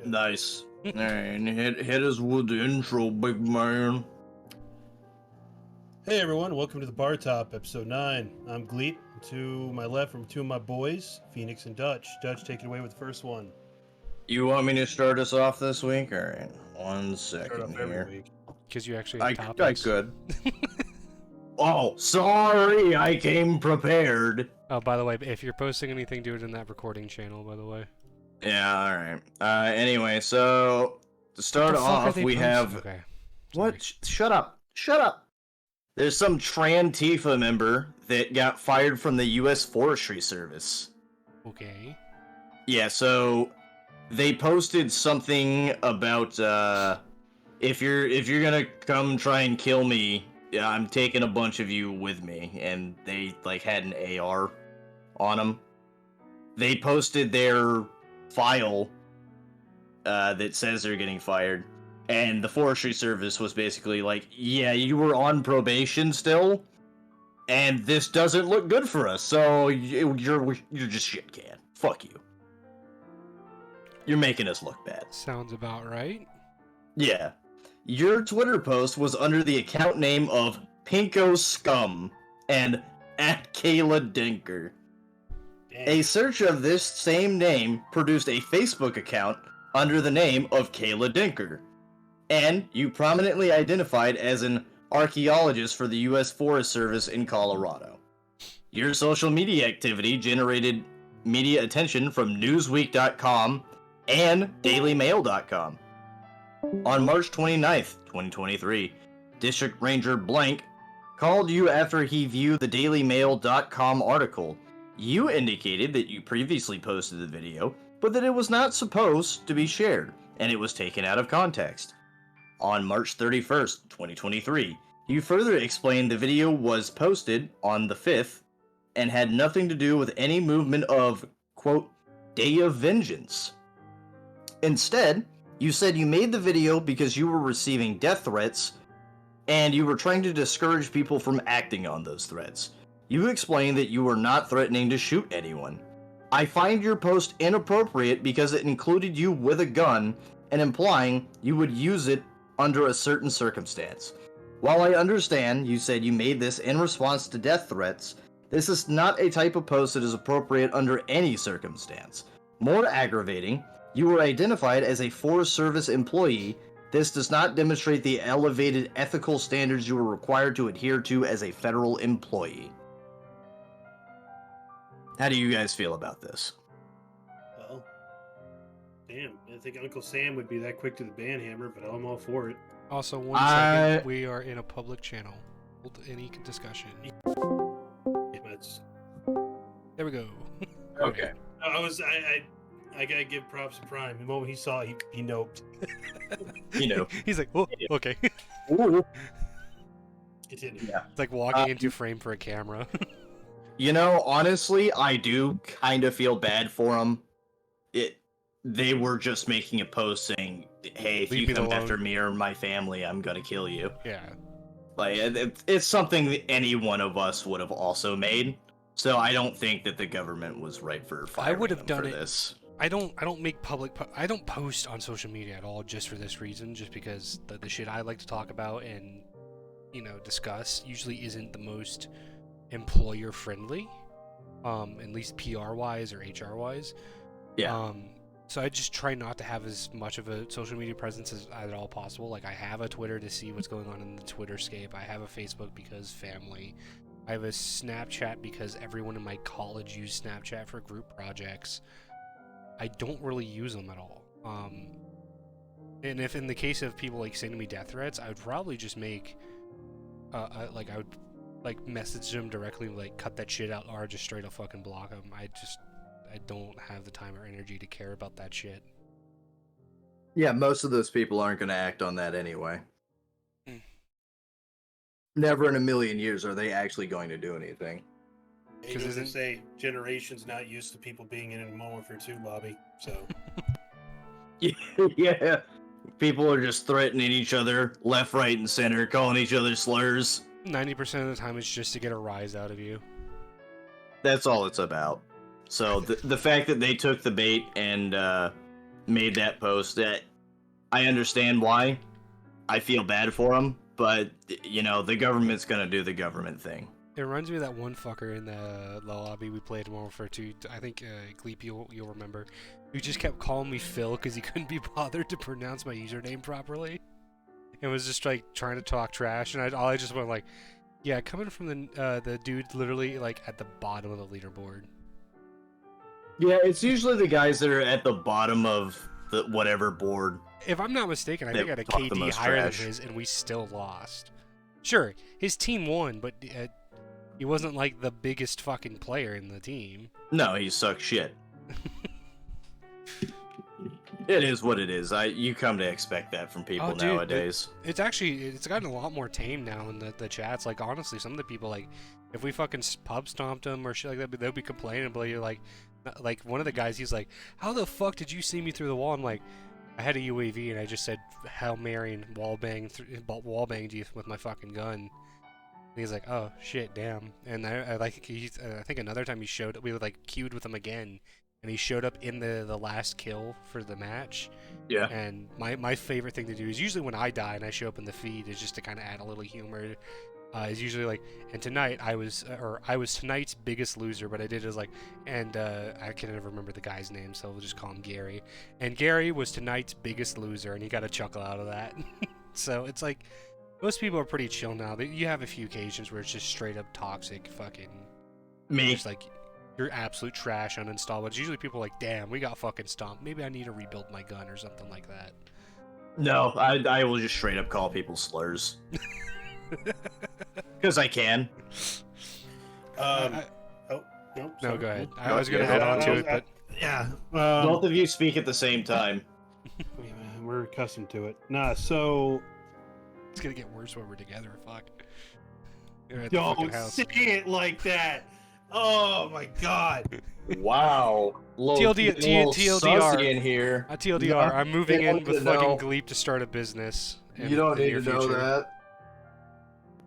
Nice. And hit us with the intro, big man. Hey everyone, welcome to the Bartop, episode 9. I'm Gleet. To my left from two of my boys, Phoenix and Dutch. Dutch, take it away with the first one. You want me to start us off this week? Alright, one Start second off here. every week. Because you actually have I topics. could. Oh, sorry, I came prepared. Oh, by the way, if you're posting anything, do it in that recording channel, by the way. Yeah, alright. Anyway, so, to start What the fuck are off, they we posting? have... Okay. What? Shut up. Shut up. There's some Tran-Tifa member that got fired from the U.S. Forestry Service. Okay. Yeah, so they posted something about if you're gonna come try and kill me, yeah, I'm taking a bunch of you with me, and they like had an AR on them. They posted their file that says they're getting fired, and the Forestry Service was basically like, yeah, you were on probation still, and this doesn't look good for us, so you're just shit can. Fuck you. You're making us look bad. Sounds about right. Yeah. Your Twitter post was under the account name of Pinko Scum and @Kayla Dinker. Damn. A search of this same name produced a Facebook account under the name of Kayla Dinker. And you prominently identified as an archaeologist for the U.S. Forest Service in Colorado. Your social media activity generated media attention from Newsweek.com and DailyMail.com. On March 29th, 2023, District Ranger Blank called you after he viewed the DailyMail.com article. You indicated that you previously posted the video, but that it was not supposed to be shared, and it was taken out of context. On March 31st, 2023, you further explained the video was posted on the 5th and had nothing to do with any movement of, quote, Day of Vengeance. Instead, you said you made the video because you were receiving death threats and you were trying to discourage people from acting on those threats. You explained that you were not threatening to shoot anyone. I find your post inappropriate because it included you with a gun and implying you would use it under a certain circumstance. While I understand you said you made this in response to death threats, this is not a type of post that is appropriate under any circumstance. More aggravating, you were identified as a Forest Service employee. This does not demonstrate the elevated ethical standards you are required to adhere to as a federal employee. How do you guys feel about this? Well, damn. I think Uncle Sam would be that quick to the banhammer, but I'm all for it. Also, one second, we are in a public channel. Hold any discussion. That's... There we go. Okay. I gotta give props to Prime. The moment he saw it, he noped. You know. He's like, oh, okay. Ooh. Continue. Yeah. It's like walking into frame for a camera. You know, honestly, I do kind of feel bad for them. They were just making a post saying, hey, if Leave you me come alone. after me or my family, I'm gonna kill you. Yeah. Like, it's something that any one of us would have also made. So I don't think that the government was right for firing would have them done for it. this. I don't make public. I don't post on social media at all just for this reason. Just because the shit I like to talk about and discuss usually isn't the most employer friendly, at least PR wise or HR wise. Yeah. So I just try not to have as much of a social media presence as at all possible. Like I have a Twitter to see what's going on in the Twitterscape. I have a Facebook because family. I have a Snapchat because everyone in my college used Snapchat for group projects. I don't really use them at all. And if in the case of people like sending me death threats, I would probably just make, I would message them directly, like cut that shit out, or just straight up fucking block them. I don't have the time or energy to care about that shit. Yeah, most of those people aren't gonna act on that anyway. Never in a million years are they actually going to do anything. Because as they say, generations not used to people being in a moment for two, Bobby. So. Yeah. People are just threatening each other left, right, and center, calling each other slurs. 90% of the time, it's just to get a rise out of you. That's all it's about. So the fact that they took the bait and made that post. That I understand why. I feel bad for him, but you know the government's gonna do the government thing. It reminds me of that one fucker in the lobby we played Modern Warfare 2. I think Gleep, you'll remember, who just kept calling me Phil because he couldn't be bothered to pronounce my username properly. It was just like trying to talk trash, and I just went like, yeah, coming from the dude literally like at the bottom of the leaderboard. Yeah, it's usually the guys that are at the bottom of the whatever board. If I'm not mistaken, I think I had a talk the KD most higher trash. than his, and we still lost. Sure, his team won, but he wasn't like the biggest fucking player in the team. No, he sucks shit. It is what it is. You come to expect that from people Dude, nowadays. It's gotten a lot more tame now in the chats. Like honestly, some of the people like, if we fucking pub stomped them or shit like that, they'll be complaining. But you're like one of the guys, he's like, "How the fuck did you see me through the wall?" I'm like, I had a UAV and I just said Hail Mary and wallbanged you with my fucking gun. And he's like, "Oh shit, damn." And I think another time we were like queued with him again. And he showed up in the last kill for the match. Yeah. And my favorite thing to do is usually when I die and I show up in the feed is just to kind of add a little humor. Is usually like, and tonight I was tonight's biggest loser, but I did is like, and I can never remember the guy's name, so we'll just call him Gary. And Gary was tonight's biggest loser, and he got a chuckle out of that. So it's like, most people are pretty chill now. You have a few occasions where it's just straight up toxic, fucking Me. just like, you're absolute trash, uninstall. But it's usually people like, damn, we got fucking stomped. Maybe I need to rebuild my gun or something like that. No, I will just straight up call people slurs. Because I can. No, No, sorry. go ahead. I was going to add on to it, but Yeah. Both of you speak at the same time. We're accustomed to it. Nah, so it's going to get worse when we're together. Fuck. You're at the fucking don't house. say it like that. Oh my god. Wow. TLDR. in here. TLDR, No, I'm moving they in don't with need to fucking know. Gleep to start a business. You don't need to know that.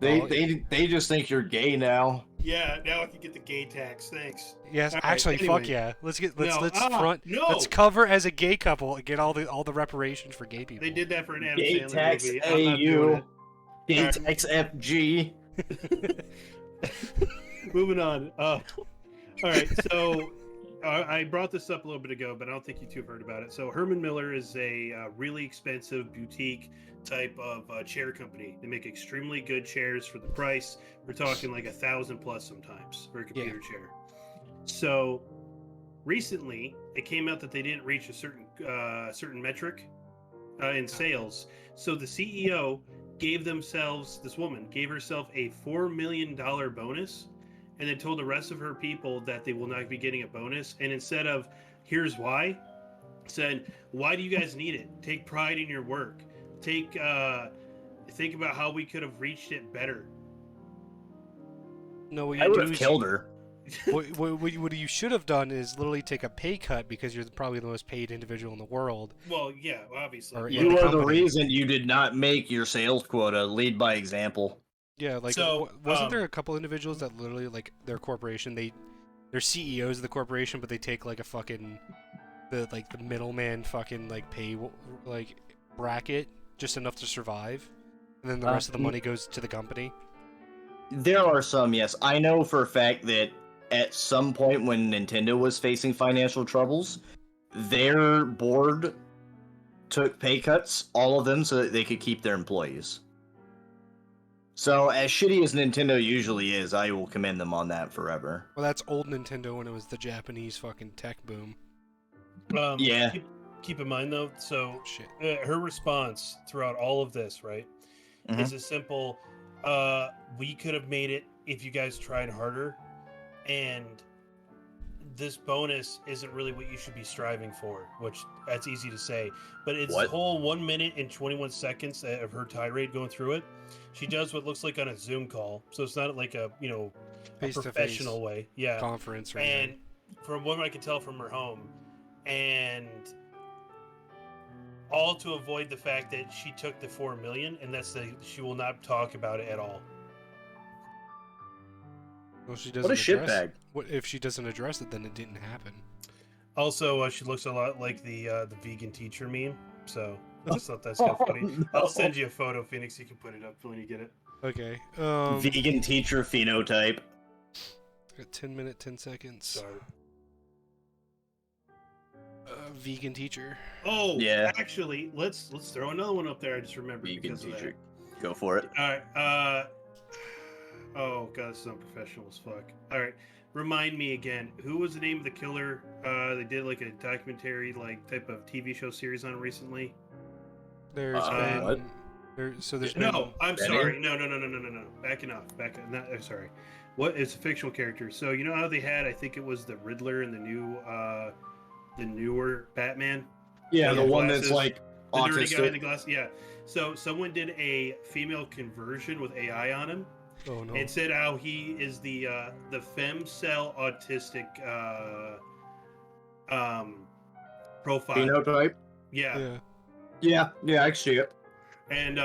They just think you're gay now. Yeah, now I can get the gay tax. Thanks. Yes, All right, actually, anyway. fuck yeah. Let's No. let's cover as a gay couple and get all the reparations for gay people. They did that for an Adam Gay Sandler tax movie. I'm not doing AU. Gay Alright. tax FG. it. Moving on. All right, so I brought this up a little bit ago, but I don't think you two have heard about it. So Herman Miller is a really expensive boutique type of chair company. They make extremely good chairs for the price. We're talking like $1,000+ sometimes for a computer chair. So recently, it came out that they didn't reach a certain metric in sales. So the CEO this woman gave herself a $4 million bonus, and then told the rest of her people that they will not be getting a bonus. And instead of "here's why," said, "Why do you guys need it? Take pride in your work. Think about how we could have reached it better." No, what I you would do have is killed her. what you should have done is literally take a pay cut because you're probably the most paid individual in the world. Well, yeah, obviously. Or- Yeah. You the are the company. reason you did not make your sales quota. Lead by example. Yeah, like So, wasn't there a couple individuals that literally like their corporation, they're CEOs of the corporation, but they take like a fucking the middleman fucking like pay like bracket just enough to survive, and then the rest of the money goes to the company. There are some, yes. I know for a fact that at some point when Nintendo was facing financial troubles, their board took pay cuts, all of them, so that they could keep their employees. So, as shitty as Nintendo usually is, I will commend them on that forever. Well, that's old Nintendo when it was the Japanese fucking tech boom. Yeah. Keep in mind though, so Shit. her response throughout all of this, right, Mhm. is a simple, "We could have made it if you guys tried harder, and this bonus isn't really what you should be striving for," which that's easy to say, but it's the What? whole 1 minute and 21 seconds of her tirade going through it. She does what looks like on a Zoom call, so it's not like a Face-to-face professional way. Yeah, conference or and anything. from what I can tell from her home, and all to avoid the fact that she took the 4 million, and she will not talk about it at all. Well, she doesn't What a address shitbag. What if she doesn't address it? Then it didn't happen. Also, she looks a lot like the vegan teacher meme. So I just thought that's kind of funny. no. I'll send you a photo, Phoenix. You can put it up when you get it. Okay. Vegan teacher phenotype. Got 10 minutes, 10 seconds. Sorry. Vegan teacher. Oh, Yeah. Actually, let's throw another one up there. I just remembered Vegan because teacher. of Go for it. that. All right. Oh god, this is unprofessional as fuck. All right. Remind me again. Who was the name of the killer? They did like a documentary, like type of TV show series on recently. There's been. what? There's No, been. I'm Benny? sorry. No. Backing off. Not. I'm sorry. What? It's a fictional character. So you know how they had? I think it was the Riddler in the newer Batman. Yeah, the the one glasses, that's like The nerdy guy in the autistic. glass. Yeah. So someone did a female conversion with AI on him. Oh no. And said how he is the femcell autistic profile. Phenotype. Yeah. Yeah. Yeah, I see it. And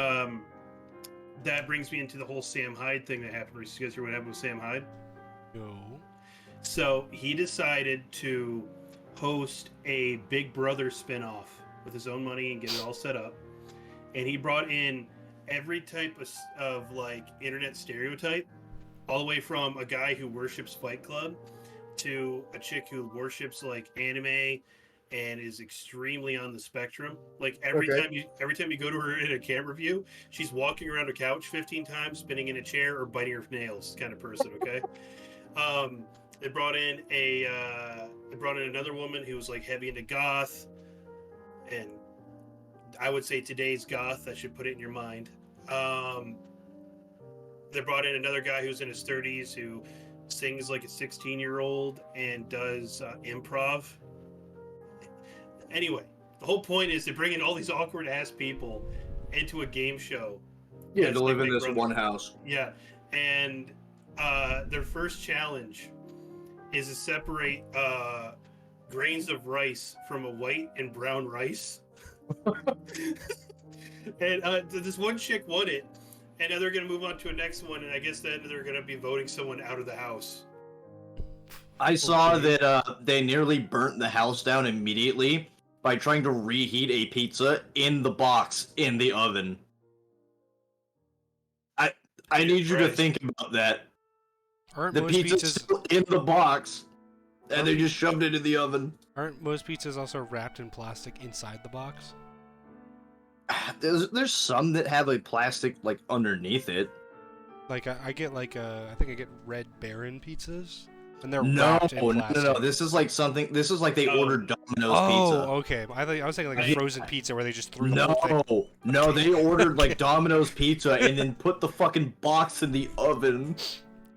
that brings me into the whole Sam Hyde thing that happened. You guys hear what happened with Sam Hyde? No. So he decided to host a Big Brother spinoff with his own money and get it all set up. And he brought in every type of like internet stereotype, all the way from a guy who worships Fight Club to a chick who worships like anime and is extremely on the spectrum. Like every time you go to her in a camera view, she's walking around a couch 15 times, spinning in a chair or biting her nails, kind of person. Okay. They brought in another woman who was like heavy into goth, and I would say today's goth. That should put it in your mind. They brought in another guy who's in his 30s who sings like a 16-year-old and does improv. Anyway, the whole point is to bring in all these awkward ass people into a game show. Yeah, That's to live like in Big this Brother. one house. Yeah, and their first challenge is to separate grains of rice from a white and brown rice. And this one chick won it, and now they're going to move on to a next one, and I guess then they're going to be voting someone out of the house. I saw that they nearly burnt the house down immediately by trying to reheat a pizza in the box in the oven. I need you to Christ. think about that. Aren't The most pizza's pizzas still in the box, and they just shoved it in the oven. aren't most pizzas also wrapped in plastic inside the box? There's some that have a plastic like underneath it. Like I get like I think I get Red Baron pizzas, and they're No, wrapped in no, plastic. no. This is like something. This is like they Oh. ordered Domino's Oh, pizza. okay. I was thinking like a Yeah. frozen pizza where they just threw the whole thing. No, they ordered like Domino's pizza and then put the fucking box in the oven.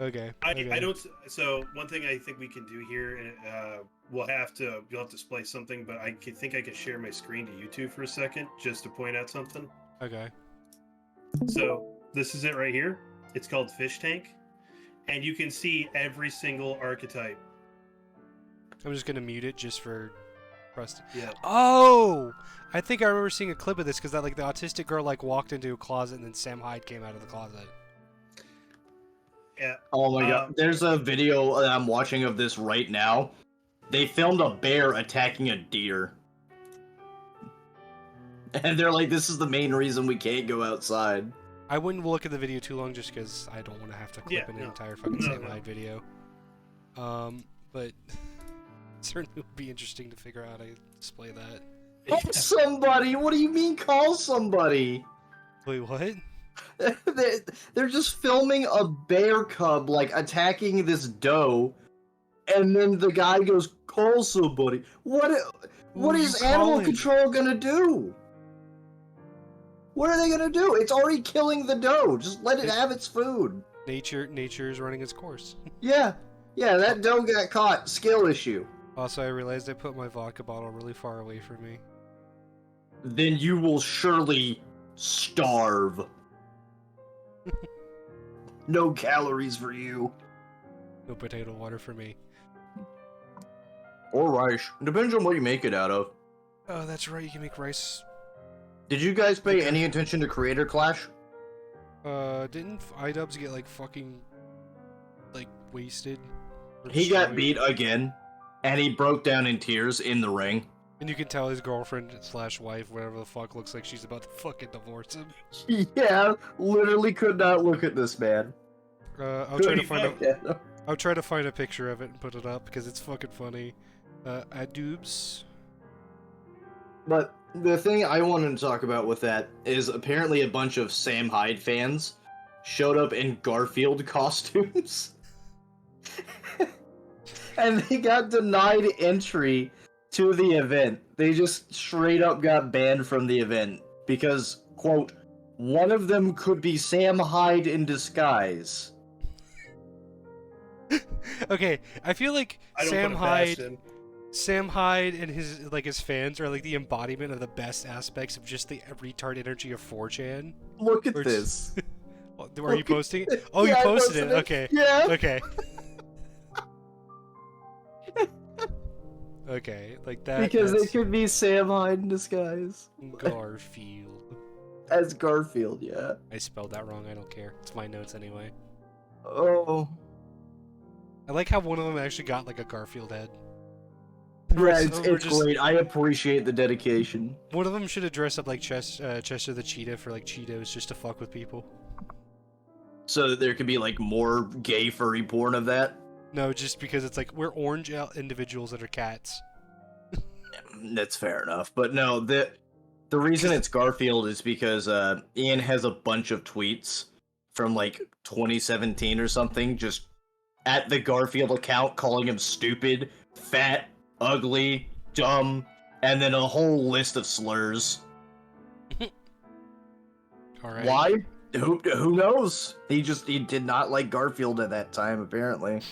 Okay. I okay. don't. So one thing I think we can do here, and you'll have to display something, but I think I can share my screen to YouTube for a second just to point out something. Okay. So this is it right here. It's called Fish Tank, and you can see every single archetype. I'm just gonna mute it just for us. Yeah. Oh, I think I remember seeing a clip of this because that like the autistic girl like walked into a closet and then Sam Hyde came out of the closet. Yeah. Oh my god. There's a video that I'm watching of this right now. They filmed a bear attacking a deer. And they're like, this is the main reason we can't go outside. I wouldn't look at the video too long just because I don't want to have to clip Yeah, an no. entire fucking No, Sam no. Hyde video. But certainly would be interesting to figure out how to display that. Call somebody! What do you mean call somebody? Wait, what? They're just filming a bear cub like attacking this doe, and then the guy goes, call somebody. What are is you animal calling? control gonna do? What are they gonna do? It's already killing the doe. Just let it have its food. Nature is running its course. Yeah, that doe got caught. Skill issue. Also, I realized I put my vodka bottle really far away from me. Then you will surely starve. No calories for you. No potato water for me. Or rice. Depends on what you make it out of. Oh, that's right. You can make rice. Did you guys pay any attention to Creator Clash? Didn't iDubbbz get like fucking like wasted? or He got destroyed? beat again. and he broke down in tears in the ring. And you can tell his girlfriend slash wife, whatever the fuck, looks like she's about to fucking divorce him. Yeah, literally could not look at this man. I'll try to find Yeah. I'll try to find a picture of it and put it up because it's fucking funny. Adoobs. But the thing I wanted to talk about with that is apparently a bunch of Sam Hyde fans showed up in Garfield costumes. And they got denied entry to the event. They just straight up got banned from the event because, quote, one of them could be Sam Hyde in disguise. Okay, I feel like I don't Sam put it past Hyde. him. Sam Hyde and his fans are like the embodiment of the best aspects of just the retard energy of 4chan. Look at Or this. Are you posting it? Oh, Yeah, you I posted it. Okay. Yeah. Okay. Okay, like that. Because that's it could be Sam Hyde in disguise. Garfield. As Garfield, yeah. I spelled that wrong. I don't care. It's my notes anyway. Oh. I like how one of them actually got like a Garfield head. Yeah, Some it's, of them were it's just- great. I appreciate the dedication. One of them should have dressed up like Chester the Cheetah for like Cheetos just to fuck with people. So that there could be like more gay furry porn of that. No, just because it's like we're orange individuals that are cats. That's fair enough. But no, the reason it's Garfield is because Ian has a bunch of tweets from like 2017 or something, just at the Garfield account calling him stupid, fat, ugly, dumb, and then a whole list of slurs. All right. Why? Who knows? He did not like Garfield at that time, apparently.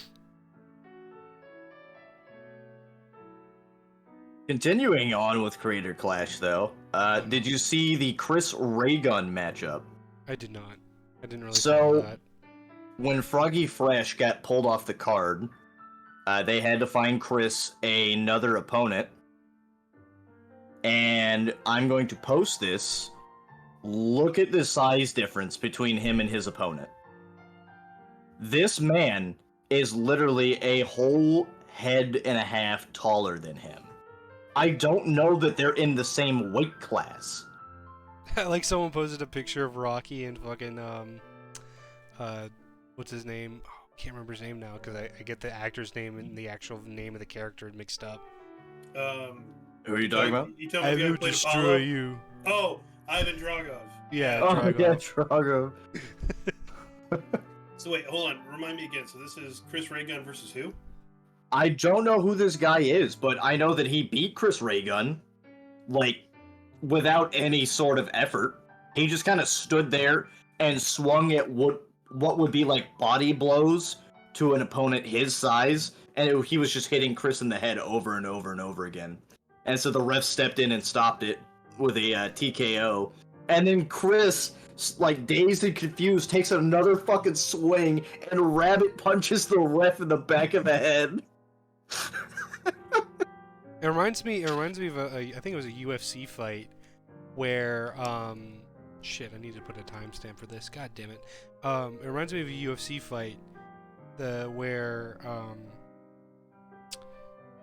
Continuing on with Creator Clash, though, did you see the Chris Raygun matchup? I did not. I didn't really So- follow that. When Froggy Fresh got pulled off the card, they had to find Chris another opponent. And I'm going to post this. Look at the size difference between him and his opponent. This man is literally a whole head and a half taller than him. I don't know that they're in the same weight class. Like someone posted a picture of Rocky and fucking what's his name? Oh, I can't remember his name now because I get the actor's name and the actual name of the character mixed up. Who are you talking about? You tell I me the guy who will played destroy Apollo? you. Oh, Ivan Dragov. Yeah. Oh, Drago. yeah, Drago. So wait, hold on. Remind me again. So this is Chris Raygun versus who? I don't know who this guy is, but I know that he beat Chris Raygun, like, without any sort of effort. He just kind of stood there and swung at what would be like body blows to an opponent his size, and he was just hitting Chris in the head over and over and over again. And so the ref stepped in and stopped it with a TKO. And then Chris, like dazed and confused, takes another fucking swing and rabbit punches the ref in the back of the head. It reminds me of I think it was a UFC fight where shit, I need to put a timestamp for this. God damn it. It reminds me of a UFC fight where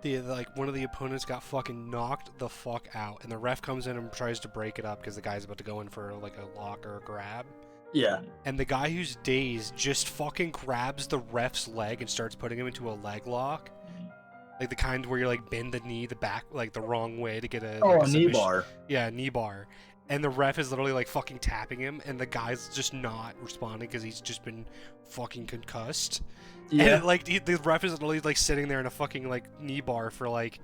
like one of the opponents got fucking knocked the fuck out and the ref comes in and tries to break it up because the guy's about to go in for like a lock or a grab. Yeah. And the guy who's dazed just fucking grabs the ref's leg and starts putting him into a leg lock. Like the kind where you like bend the knee the back like the wrong way to get a Oh, like, a knee submission. bar. Yeah, knee bar. And the ref is literally like fucking tapping him and the guy's just not responding because he's just been fucking concussed. Yeah. And like the ref is literally like sitting there in a fucking like knee bar for like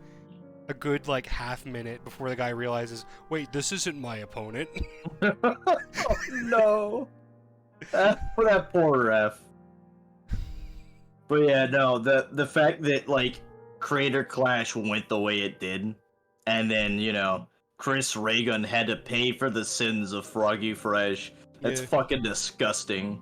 a good like half minute before the guy realizes, wait, this isn't my opponent. Oh, no. For that poor ref. But yeah, no, the fact that like Creator Clash went the way it did, and then, you know, Chris Raygun had to pay for the sins of Froggy Fresh. That's Yeah. fucking disgusting.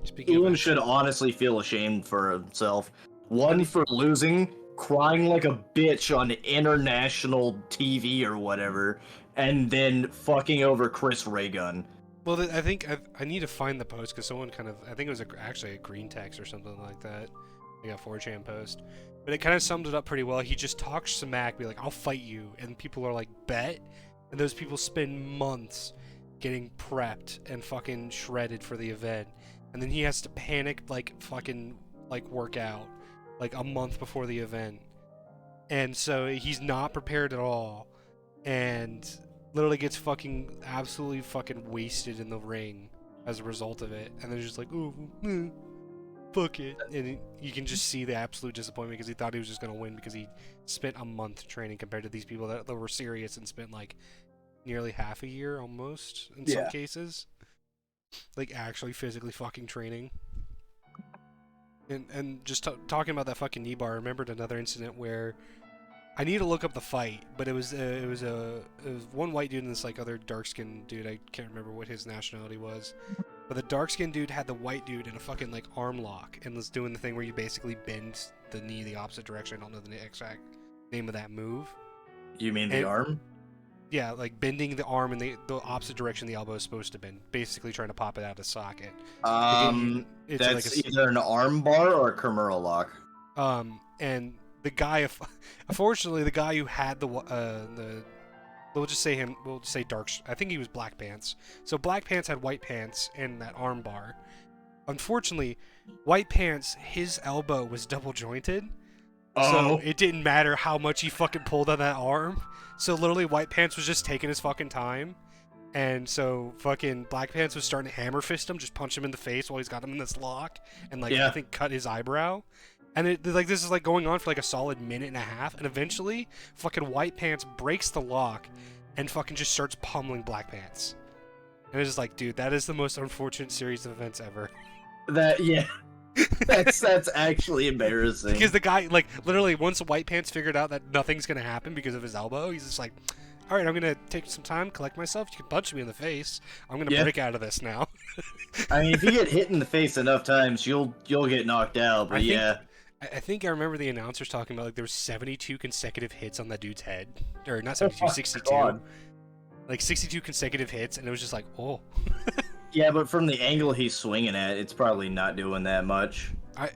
Speaking Ian of should honestly feel ashamed for himself. One, for losing, crying like a bitch on international TV or whatever, and then fucking over Chris Raygun. well, I think I need to find the post because someone kind of I think it was actually a green text or something like that. like a 4chan post. But it kind of summed it up pretty well. He just talks smack, be like, I'll fight you. And people are like, bet? And those people spend months getting prepped and fucking shredded for the event. And then he has to panic, like, fucking, like, work out, like, a month before the event. And so he's not prepared at all. And literally gets fucking absolutely fucking wasted in the ring as a result of it. And they're just like, oh, fuck it. And you can just see the absolute disappointment because he thought he was just going to win because he spent a month training compared to these people that were serious and spent like nearly half a year almost in some cases. Like actually physically fucking training. And just talking about that fucking knee bar, I remembered another incident where I need to look up the fight, but it was one white dude and this like other dark skinned dude. I can't remember what his nationality was, but the dark skinned dude had the white dude in a fucking like arm lock and was doing the thing where you basically bend the knee the opposite direction. I don't know the exact name of that move. You mean the arm? Yeah, like bending the arm in the opposite direction the elbow is supposed to bend. Basically trying to pop it out of socket. That's like either an arm bar or a Kimura lock. And the guy, unfortunately, the guy who had we'll just say dark. I think he was Black Pants. So Black Pants had White Pants and that arm bar. Unfortunately, White Pants, his elbow was double jointed. So it didn't matter how much he fucking pulled on that arm. So literally White Pants was just taking his fucking time. And so fucking Black Pants was starting to hammer fist him, just punch him in the face while he's got him in this lock. And like, I think cut his eyebrow. And this is like going on for like a solid minute and a half. And eventually fucking White Pants breaks the lock and fucking just starts pummeling Black Pants. And it's just like, dude, that is the most unfortunate series of events ever. That's actually embarrassing. Because the guy, like, literally, once White Pants figured out that nothing's gonna happen because of his elbow, he's just like, all right, I'm gonna take some time, collect myself. You can punch me in the face. I'm gonna break out of this now. I mean, if you get hit in the face enough times, you'll get knocked out. But I think I remember the announcers talking about like there was 72 consecutive hits on that dude's head, or not 72, 62. God. Like 62 consecutive hits, and it was just like, oh. Yeah, but from the angle he's swinging at, it's probably not doing that much. I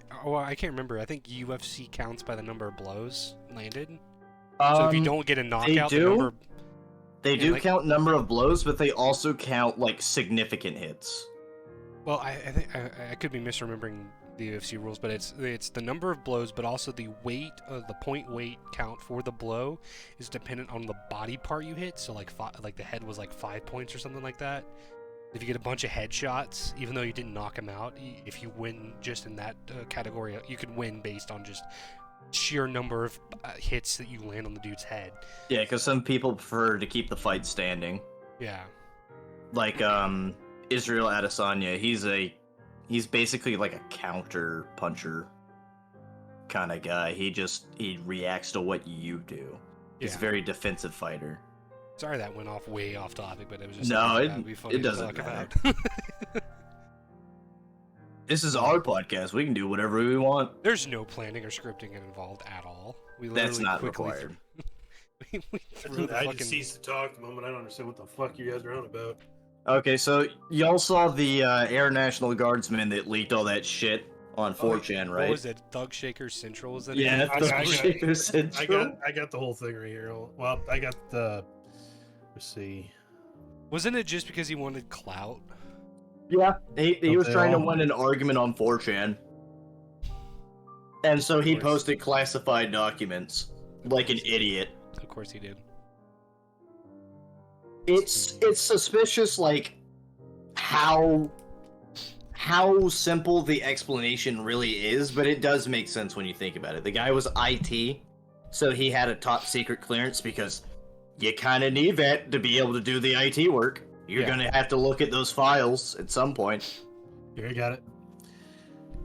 can't remember. I think UFC counts by the number of blows landed. So if you don't get a knockout, they do count number of blows, but they also count like significant hits. Well, I think I could be misremembering the UFC rules, but it's the number of blows, but also the weight of the point weight count for the blow is dependent on the body part you hit. So like the head was like 5 points or something like that. If you get a bunch of headshots, even though you didn't knock him out, if you win just in that category, you can win based on just sheer number of hits that you land on the dude's head. Yeah, because some people prefer to keep the fight standing. Yeah. Like Israel Adesanya, he's basically like a counter puncher kind of guy. He reacts to what you do. He's a very defensive fighter. Sorry that went way off topic, but it was just it doesn't matter. This is our podcast. We can do whatever we want. There's no planning or scripting involved at all. That's not required. I just ceased to talk the moment I don't understand what the fuck you guys are on about. Okay, so y'all saw the Air National Guardsman that leaked all that shit on 4chan, right? What was it? Thug Shaker Central? Was that? Yeah, Thug Shaker Central. I got the whole thing right here. Well, I got the. Let's see. Wasn't it just because he wanted clout? Yeah, he was trying to win an argument on 4chan. And so he posted classified documents like an idiot. Of course he did. It's suspicious, like, how simple the explanation really is, but it does make sense when you think about it. The guy was IT, so he had a top secret clearance because you kind of need that to be able to do the IT work. You're going to have to look at those files at some point. Here, I got it.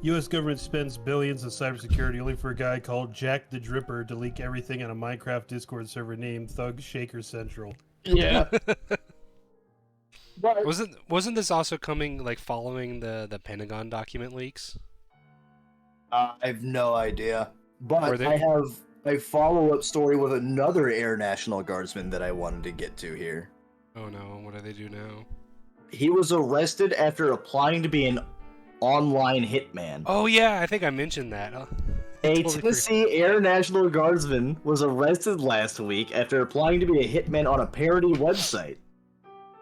U.S. government spends billions on cybersecurity only for a guy called Jack the Dripper to leak everything on a Minecraft Discord server named Thug Shaker Central. Yeah. Wasn't this also coming like following the Pentagon document leaks? I have no idea. But I have a follow-up story with another Air National Guardsman that I wanted to get to here. Oh no, what do they do now? He was arrested after applying to be an online hitman. Oh yeah, I think I mentioned that. A Totally Tennessee Air National Guardsman was arrested last week after applying to be a hitman on a parody website.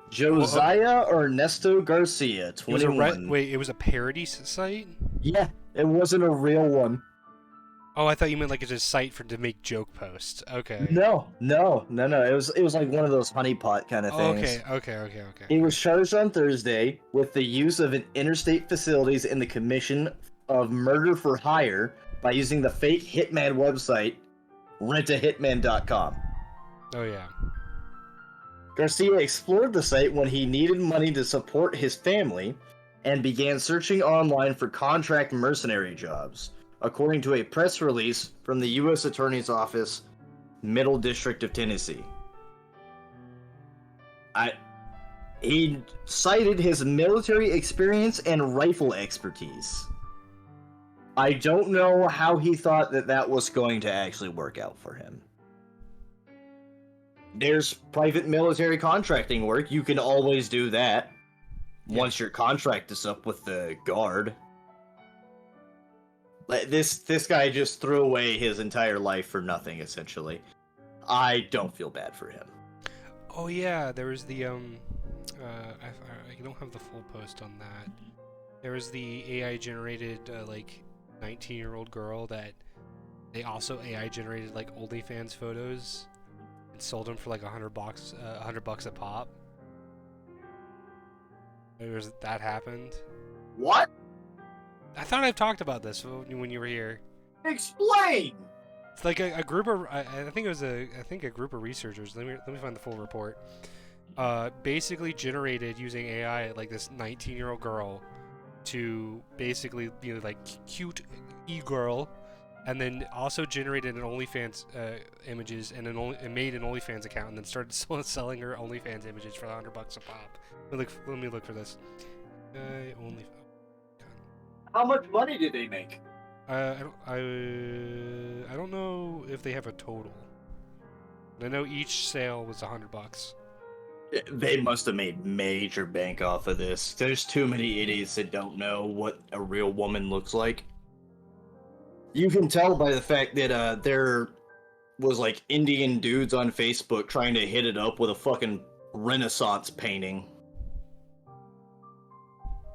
Josiah Ernesto Garcia, It was 21. wait, it was a parody site? Yeah, it wasn't a real one. Oh, I thought you meant like it's a site to make joke posts. Okay. No. It was like one of those honeypot kind of things. Okay. He was charged on Thursday with the use of an interstate facilities in the commission of murder for hire by using the fake hitman website rentahitman.com. Oh yeah. Garcia explored the site when he needed money to support his family and began searching online for contract mercenary jobs, according to a press release from the U.S. Attorney's Office, Middle District of Tennessee. He cited his military experience and rifle expertise. I don't know how he thought that was going to actually work out for him. There's private military contracting work. You can always do that once your contract is up with the guard. This guy just threw away his entire life for nothing, essentially. I don't feel bad for him. Oh yeah, there was the I don't have the full post on that. There was the AI generated like 19-year-old girl that they also AI generated like OnlyFans photos and sold them for like $100 a pop. That happened. What? I thought I've talked about this when you were here. Explain! It's like a group of I think a group of researchers. Let me find the full report. Basically generated using AI like this 19-year-old girl to basically be like cute e-girl, and then also generated an OnlyFans images and made an OnlyFans account and then started selling her OnlyFans images for $100 a pop. Let me look for this. How much money did they make? I don't know if they have a total. I know each sale was $100. They must have made major bank off of this. There's too many idiots that don't know what a real woman looks like. You can tell by the fact that there was like Indian dudes on Facebook trying to hit it up with a fucking Renaissance painting.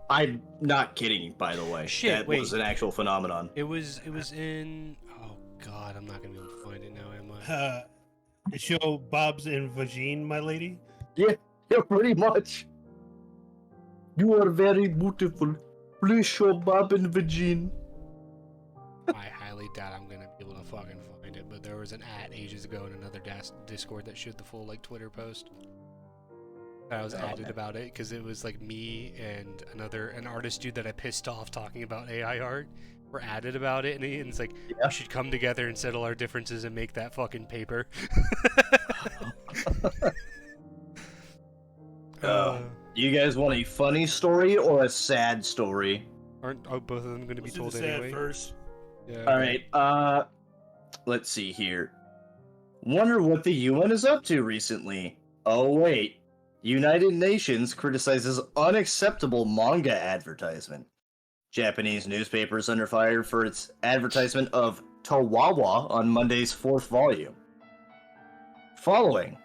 I'm not kidding, by the way. Shit, that was an actual phenomenon. It was in. Oh God, I'm not gonna be able to find it now, am I? Show Bob's and Vagine, my lady. Yeah, pretty much. You are very beautiful. Please show Bob and Vagine. I highly doubt I'm gonna be able to fucking find it, but there was an ages ago in another Discord that showed the full like Twitter post. I was added about it because it was like me and an artist dude that I pissed off talking about AI art were added about it, and it's like we should come together and settle our differences and make that fucking paper. You guys want a funny story or a sad story? Aren't both of them going to be Let's told do the sad anyway? first. Yeah. All right. Let's see here. Wonder what the UN is up to recently. Oh wait. United Nations criticizes unacceptable manga advertisement. Japanese newspapers under fire for its advertisement of Tawawa on Monday's 4th volume. Following.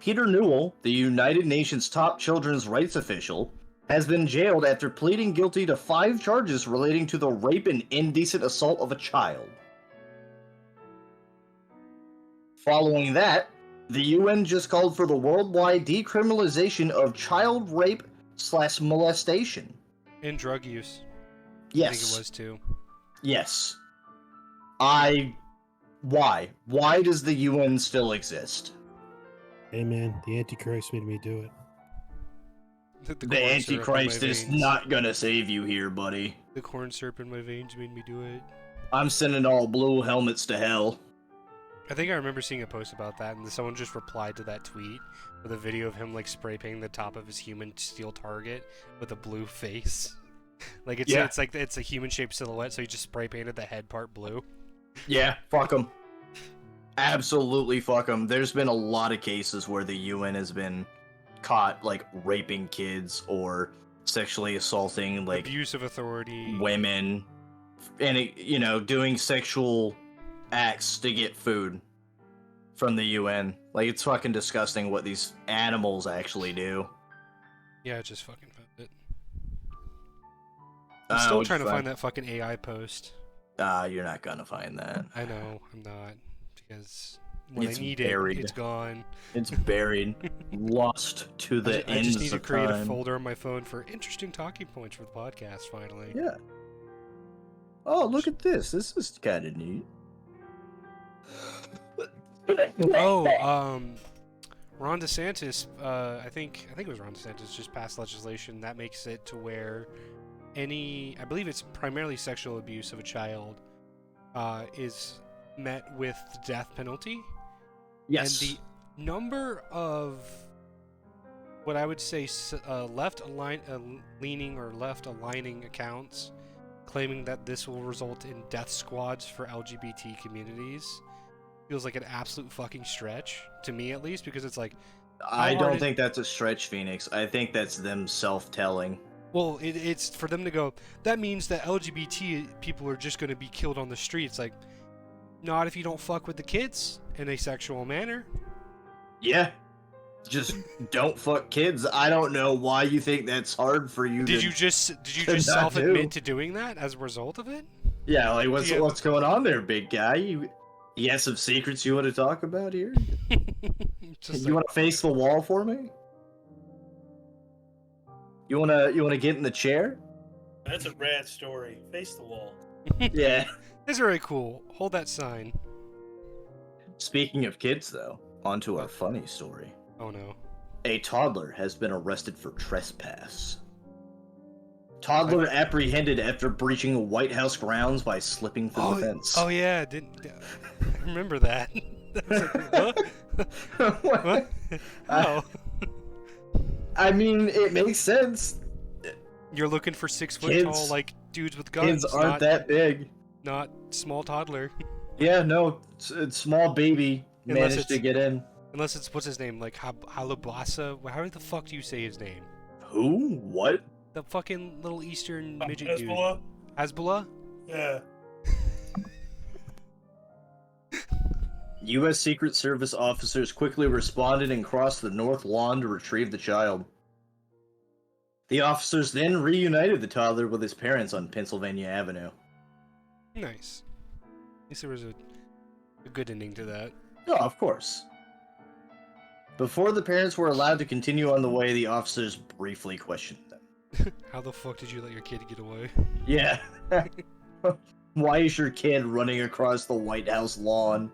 Peter Newell, the United Nations top children's rights official, has been jailed after pleading guilty to 5 charges relating to the rape and indecent assault of a child. Following that, the UN just called for the worldwide decriminalization of child rape / molestation. And drug use. Yes. I think it was too. Yes. Why? Why does the UN still exist? Hey man, the Antichrist made me do it. The Antichrist is not gonna save you here, buddy. The corn syrup in my veins made me do it. I'm sending all blue helmets to hell. I think I remember seeing a post about that, and someone just replied to that tweet with a video of him like spray painting the top of his human steel target with a blue face. Like it's a human shaped silhouette, so he just spray painted the head part blue. Yeah, fuck him. Absolutely fuck him. There's been a lot of cases where the UN has been caught like raping kids or sexually assaulting like abuse of authority, women. and doing sexual acts to get food from the UN. Like, it's fucking disgusting what these animals actually do. Yeah, I just fucking found it. I'm still trying to find that fucking AI post. You're not gonna find that. I know, I'm not. Because when It's I need buried. it's gone. It's buried. Lost to the I ends just need to of create time. a folder on my phone for interesting talking points for the podcast, finally. Yeah. Oh, look at this. This is kind of neat. Oh, Ron DeSantis, I think it was Ron DeSantis, just passed legislation that makes it to where I believe it's primarily sexual abuse of a child, is met with the death penalty. Yes. And the number of what I would say leaning or left aligning accounts claiming that this will result in death squads for LGBT communities feels like an absolute fucking stretch, to me at least, because it's like... I don't think that's a stretch, Phoenix. I think that's them self-telling. Well, it's for them to go, that means that LGBT people are just going to be killed on the street. It's like, not if you don't fuck with the kids in a sexual manner. Yeah. Just don't fuck kids. I don't know why you think that's hard for you. Did you just self-admit to doing that as a result of it? Yeah, like what's going on there, big guy? You have some secrets you want to talk about here? You want to face the wall for me? You wanna get in the chair? That's a rad story. Face the wall. Yeah. That's very cool. Hold that sign. Speaking of kids, though, onto our funny story. Oh no. A toddler has been arrested for trespass. Toddler apprehended after breaching the White House grounds by slipping through the fence. Oh yeah, I remember that. I was like, what? What? How? I mean, it makes sense. You're looking for 6 foot Kids- tall, like, dudes with guns. Kids aren't that big. Not small toddler. Yeah, no, it's small baby managed to get in. Unless it's, what's his name, like Halabasa? How the fuck do you say his name? Who? What? The fucking little Eastern midget Hezbollah? dude. Hezbollah? Yeah. U.S. Secret Service officers quickly responded and crossed the north lawn to retrieve the child. The officers then reunited the toddler with his parents on Pennsylvania Avenue. Nice. At least there was a good ending to that. Oh, of course. Before the parents were allowed to continue on the way, the officers briefly questioned them. How the fuck did you let your kid get away? Yeah. Why is your kid running across the White House lawn?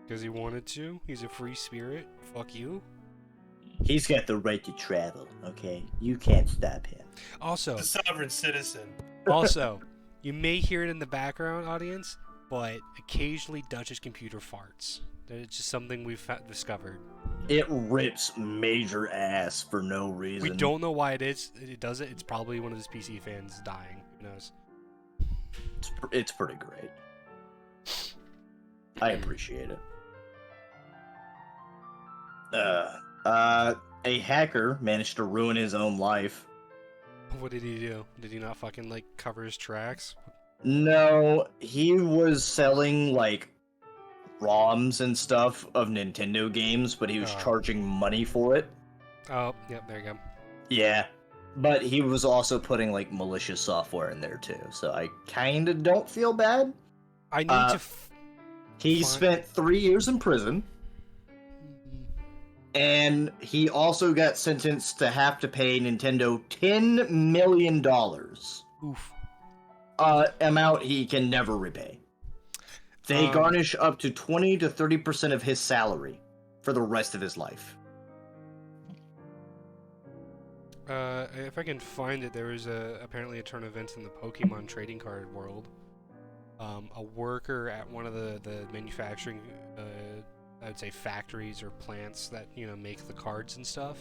Because he wanted to. He's a free spirit. Fuck you. He's got the right to travel, okay? You can't stop him. Also, A sovereign citizen. You may hear it in the background, audience, but occasionally Dutch's computer farts. It's just something we've discovered. It rips major ass for no reason. We don't know why it is. It does it. It's probably one of his PC fans dying. Who knows? It's pretty great. I appreciate it. A hacker managed to ruin his own life. What did he do? Did he not fucking, like, cover his tracks? No, he was selling, like, ROMs and stuff of Nintendo games, but he was charging money for it. Oh, yep, there you go. Yeah, but he was also putting, like, malicious software in there, too, so I kinda don't feel bad. I need to... He spent 3 years in prison. And he also got sentenced to have to pay Nintendo $10 million. Oof. Amount he can never repay. They garnish up to 20 to 30% of his salary for the rest of his life. If I can find it, there was apparently a turn event in the Pokemon trading card world. A worker at one of the manufacturing... I would say factories or plants that, make the cards and stuff.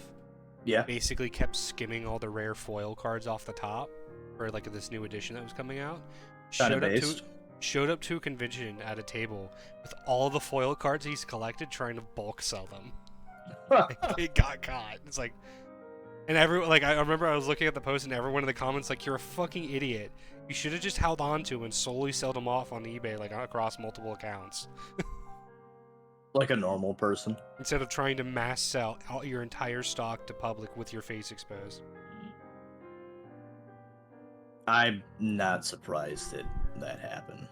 Yeah. Basically kept skimming all the rare foil cards off the top for, like, this new edition that was coming out. Showed up to a convention at a table with all the foil cards he's collected, trying to bulk sell them. It got caught. It's like... And everyone, like, I remember I was looking at the post and everyone in the comments, like, you're a fucking idiot. You should have just held on to and slowly sold them off on eBay, like across multiple accounts, Like a normal person. instead of trying to mass sell out your entire stock to public with your face exposed. I'm not surprised that that happened.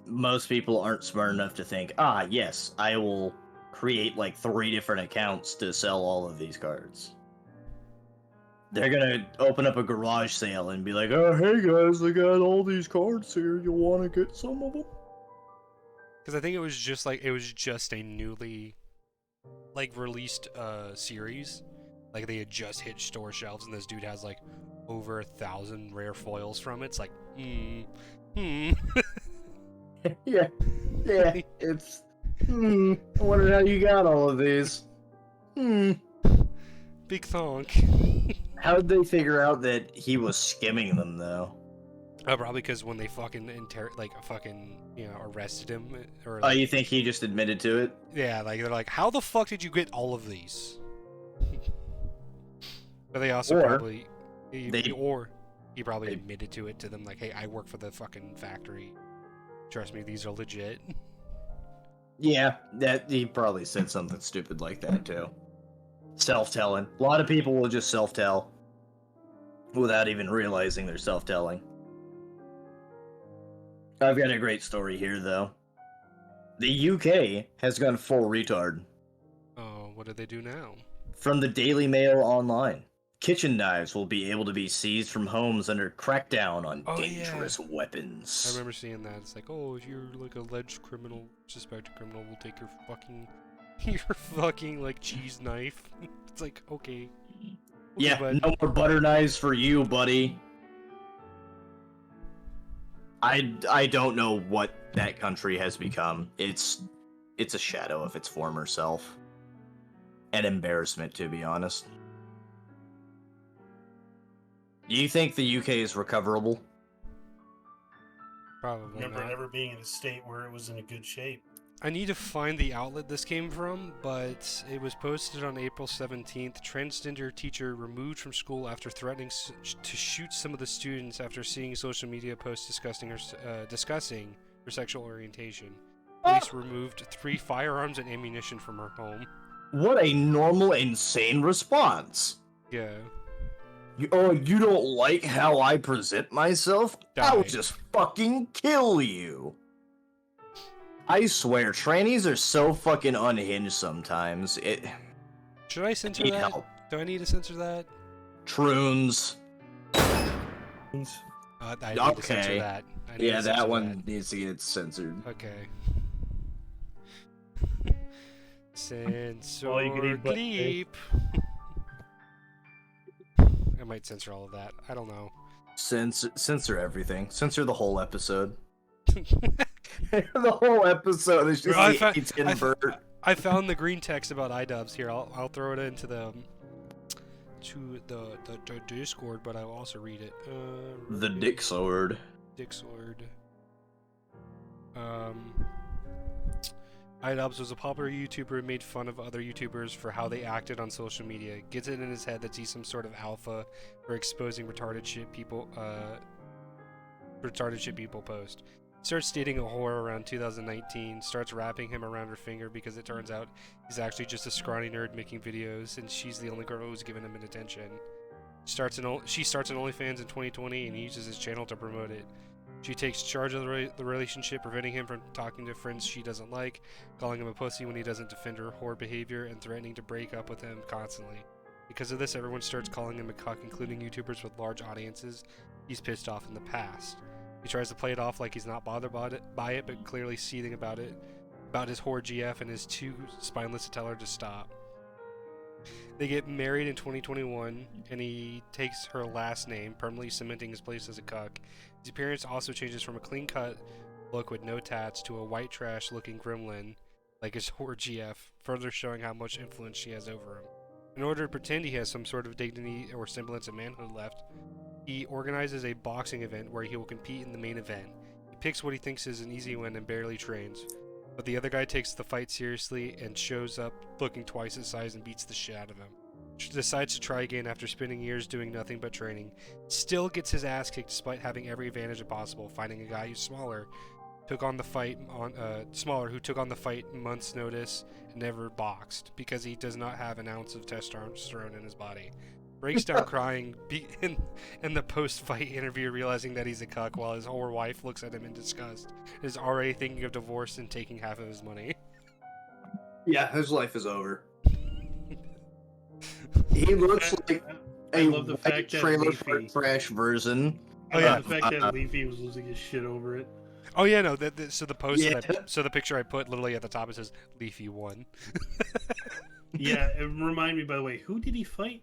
Most people aren't smart enough to think, yes, I will create like 3 different accounts to sell all of these cards. They're gonna open up a garage sale and be like, oh, hey guys, I got all these cards here. You want to get some of them? Because I think it was just a newly, like, released series. Like, they had just hit store shelves, and this dude has, like, over 1,000 rare foils from it. It's like, Yeah, it's... I wonder how you got all of these. Big thonk. How'd they figure out that he was skimming them, though? Probably because when they fucking arrested him, or Oh, you think he just admitted to it? yeah, like they're like, how the fuck did you get all of these? But they also he probably admitted to it to them, like, hey, I work for the fucking factory. Trust me, these are legit. Yeah, that he probably said something stupid like that too. Self-telling. A lot of people will just self-tell without even realizing they're self-telling. I've got a great story here, though. The UK has gone full retard. Oh, what do they do now? From the Daily Mail Online, kitchen knives will be able to be seized from homes under crackdown on dangerous weapons. I remember seeing that. It's like, oh, if you're like alleged criminal, suspected criminal, we'll take your fucking like cheese knife. It's like, okay. Yeah, bud. no more butter knives for you, buddy. I don't know what that country has become. It's a shadow of its former self. An embarrassment, to be honest. Do you think the UK is recoverable? Probably Remember not. never being in a state where it was in a good shape. I need to find the outlet this came from, but it was posted on April 17th. Transgender teacher removed from school after threatening to shoot some of the students after seeing social media posts discussing her sexual orientation. Police removed 3 firearms and ammunition from her home. What a normal, insane response. Yeah. You don't like how I present myself? I'll just fucking kill you. I swear, trannies are so fucking unhinged sometimes. Should I censor Need that? help. Do I need to censor that? Troons. I need to censor that. Yeah, that one needs to get censored. Okay. Censor All you can eat but bleep. I might censor all of that. I don't know. Censor everything. Censor the whole episode. The whole episode is just the invert. I found the green text about iDubbbz here. I'll throw it into the Discord, but I'll also read it. The Dick Sword. Dick Sword. iDubbbz was a popular YouTuber who made fun of other YouTubers for how they acted on social media. Gets it in his head that he's some sort of alpha for exposing retarded shit people post. Starts dating a whore around 2019, starts wrapping him around her finger because it turns out he's actually just a scrawny nerd making videos and she's the only girl who's giving him an attention. She starts an OnlyFans in 2020 and he uses his channel to promote it. She takes charge of the relationship, preventing him from talking to friends she doesn't like, calling him a pussy when he doesn't defend her whore behavior, and threatening to break up with him constantly. Because of this, everyone starts calling him a cuck, including YouTubers with large audiences he's pissed off in the past. He tries to play it off like he's not bothered by it, but clearly seething about his whore GF, and is too spineless to tell her to stop. They get married in 2021, and he takes her last name, permanently cementing his place as a cuck. His appearance also changes from a clean-cut look with no tats to a white trash-looking gremlin, like his whore GF, further showing how much influence she has over him. In order to pretend he has some sort of dignity or semblance of manhood left, he organizes a boxing event where he will compete in the main event. He picks what he thinks is an easy win and barely trains, but the other guy takes the fight seriously and shows up looking twice his size and beats the shit out of him. decides to try again after spending years doing nothing but training. Still gets his ass kicked despite having every advantage possible. Finding a guy who's smaller, who took on the fight months' notice and never boxed because he does not have an ounce of testosterone in his body. Breaks down crying in the post-fight interview, realizing that he's a cuck, while his whore wife looks at him in disgust. Is already thinking of divorce and taking half of his money. Yeah, his life is over. He looks like I a love the fact that trailer Leafy- park crash version. I Oh, love yeah. the fact that Leafy was losing his shit over it. Oh yeah, no. So the post, Yeah. so the picture I put literally at the top, it says Leafy won. Yeah, it remind me, by the way, who did he fight?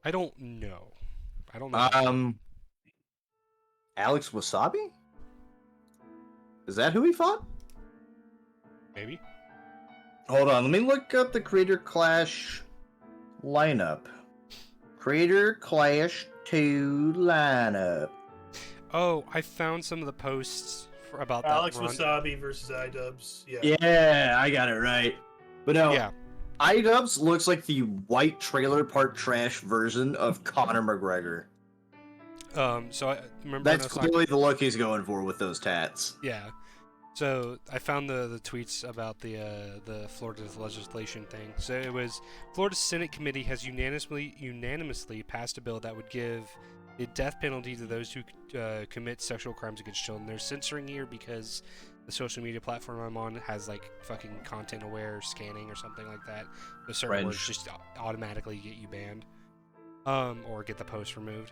I don't know. Alex Wasabi? Is that who he fought? Maybe. Hold on, let me look up the Creator Clash lineup. Creator Clash 2 lineup. Oh, I found some of the posts about that. Alex Ronda- Wasabi versus iDubbbz. Yeah. Yeah, I got it right. But no, Yeah. iDubbbz looks like the white trailer park trash version of Conor McGregor. So I remember. That's when I was talking- clearly the look he's going for with those tats. Yeah. So I found the tweets about the Florida legislation thing. So it was Florida Senate committee has unanimously passed a bill that would give the death penalty to those who commit sexual crimes against children. They're censoring here because the social media platform I'm on has like fucking content aware scanning or something like that. The certain French. words just automatically get you banned, or get the post removed.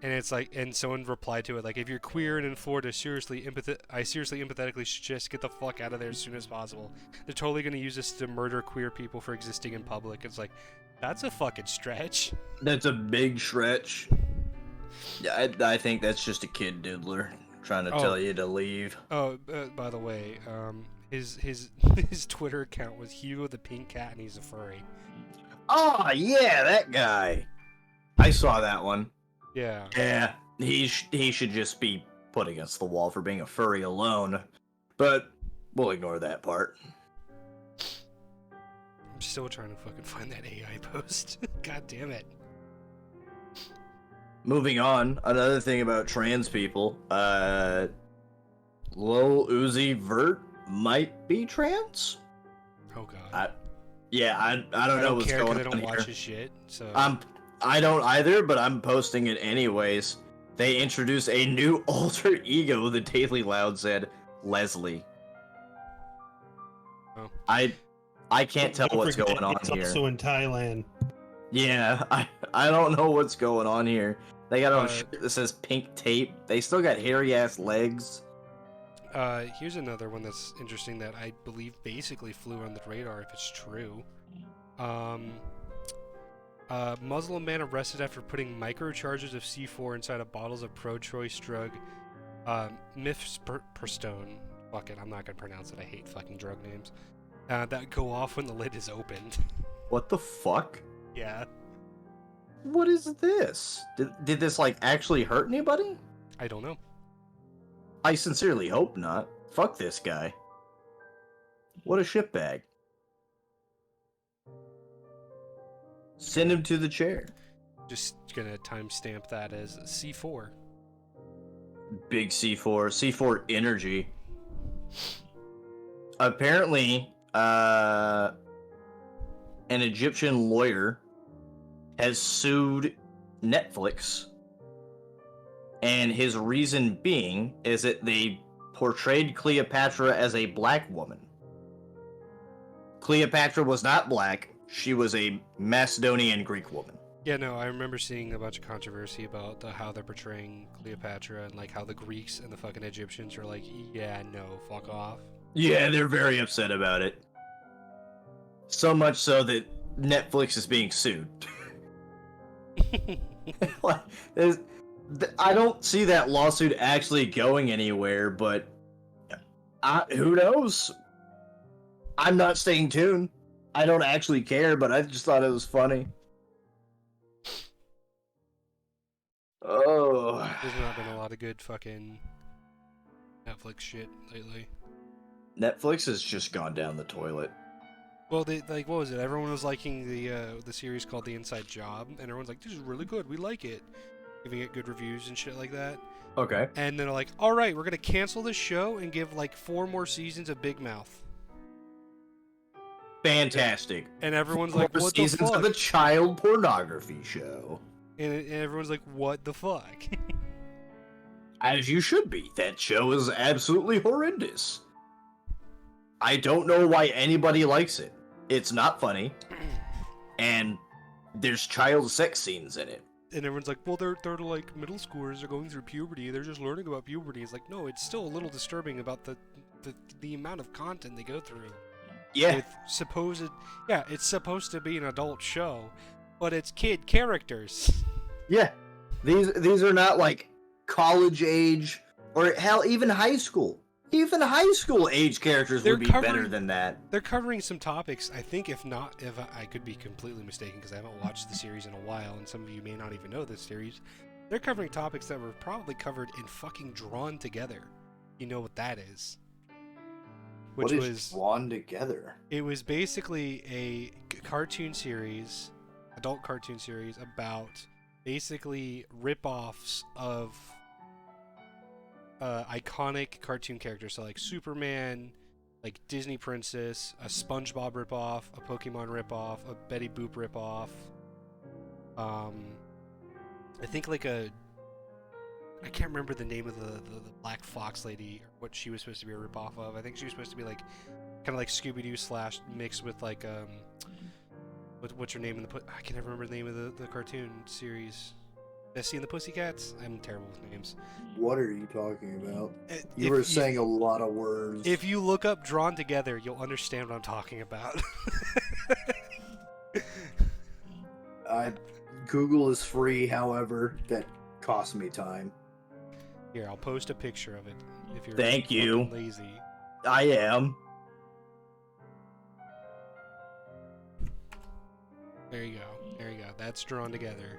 And it's like, and someone replied to it like, if you're queer and in Florida, I seriously empathetically suggest get the fuck out of there as soon as possible. They're totally gonna use this to murder queer people for existing in public. It's like, that's a fucking stretch. That's a big stretch. Yeah, I think that's just a kid doodler trying to tell you to leave. Oh, by the way, his his Twitter account was Hugo the Pink Cat, and he's a furry. Oh, yeah, that guy. I saw that one. Yeah. Yeah, he should just be put against the wall for being a furry alone. But we'll ignore that part. I'm still trying to fucking find that AI post. God damn it. Moving on, another thing about trans people, Lil Uzi Vert might be trans? Oh god. I don't know what's care going 'cause I on don't here. watch his shit. So I don't either, but I'm posting it anyways. They introduced a new alter ego, the Daily Loud said, Leslie. Oh. I can't tell Don't what's forget, going on it's here. also in Thailand. Yeah, I don't know what's going on here. They got on Uh, shit that says pink tape. They still got hairy ass legs. Here's another one that's interesting that I believe basically flew on the radar if it's true. Muslim man arrested after putting microcharges of C4 inside of bottles of pro-choice drug, mifepristone. Fuck it, I'm not gonna pronounce it. I hate fucking drug names. That go off when the lid is opened. What the fuck? Yeah, What is this? Did this like actually hurt anybody? I don't know. I sincerely hope not. Fuck this guy. What a shitbag. Send him to the chair. Just gonna timestamp that as C4. Big C4. C4 energy. Apparently, an Egyptian lawyer has sued Netflix, and his reason being is that they portrayed Cleopatra as a black woman. Cleopatra was not black. She was a Macedonian Greek woman. Yeah, no, I remember seeing a bunch of controversy about how they're portraying Cleopatra and like how the Greeks and the fucking Egyptians are like, yeah, no, fuck off. Yeah, they're very upset about it. So much so that Netflix is being sued. I don't see that lawsuit actually going anywhere, but who knows? I'm not staying tuned. I don't actually care, but I just thought it was funny. Oh. There's not been a lot of good fucking Netflix shit lately. Netflix has just gone down the toilet. Well, like, what was it? Everyone was liking the series called The Inside Job, and everyone's like, "This is really good. We like it," giving it good reviews and shit like that. Okay. And then they're like, "All right, we're gonna cancel this show and give like 4 more seasons of Big Mouth." Fantastic. And everyone's 4 like, "What the seasons fuck?" of a child pornography show. And everyone's like, "What the fuck?" As you should be. That show is absolutely horrendous. I don't know why anybody likes it. It's not funny. And there's child sex scenes in it. And everyone's like, "Well, they're like middle schoolers. They're going through puberty. They're just learning about puberty." It's like, no, it's still a little disturbing about the amount of content they go through. Yeah. With it's supposed to be an adult show, but it's kid characters. Yeah. These are not like college age or hell even high school. Even high school age characters would be better than that. They're covering some topics, I think, if I could be completely mistaken because I haven't watched the series in a while, and some of you may not even know this series. They're covering topics that were probably covered in fucking Drawn Together. You know what that is? What is Drawn Together? It was basically a cartoon series, adult cartoon series, about basically rip-offs of iconic cartoon characters, so like Superman, like Disney Princess, a SpongeBob ripoff, a Pokemon ripoff, a Betty Boop ripoff. I think like I can't remember the name of the Black Fox lady or what she was supposed to be a ripoff of. I think she was supposed to be like kind of like Scooby-Doo slash mixed with like what's her name in I can never remember the name of the cartoon series. Bessie and the Pussycats? I'm terrible with names. What are you talking about? You If were saying a lot of words. If you look up Drawn Together, you'll understand what I'm talking about. Google is free, however, that costs me time. Here, I'll post a picture of it if you're Thank you. lazy. I am. There you go. There you go. That's Drawn Together.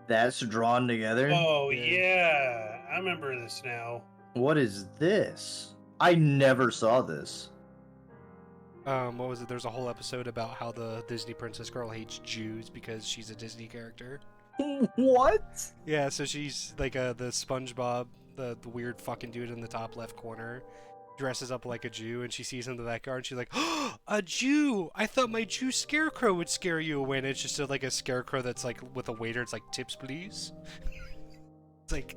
That's Drawn Together? Oh, yeah. I remember this now. What is this? I never saw this. What was it? There's a whole episode about how the Disney princess girl hates Jews because she's a Disney character. What? Yeah, so she's like the SpongeBob, the weird fucking dude in the top left corner, dresses up like a Jew, and she sees him in the backyard, and she's like, "Oh, a Jew! I thought my Jew scarecrow would scare you away." And it's just like a scarecrow that's like with a waiter. It's like, "Tips, please." It's like,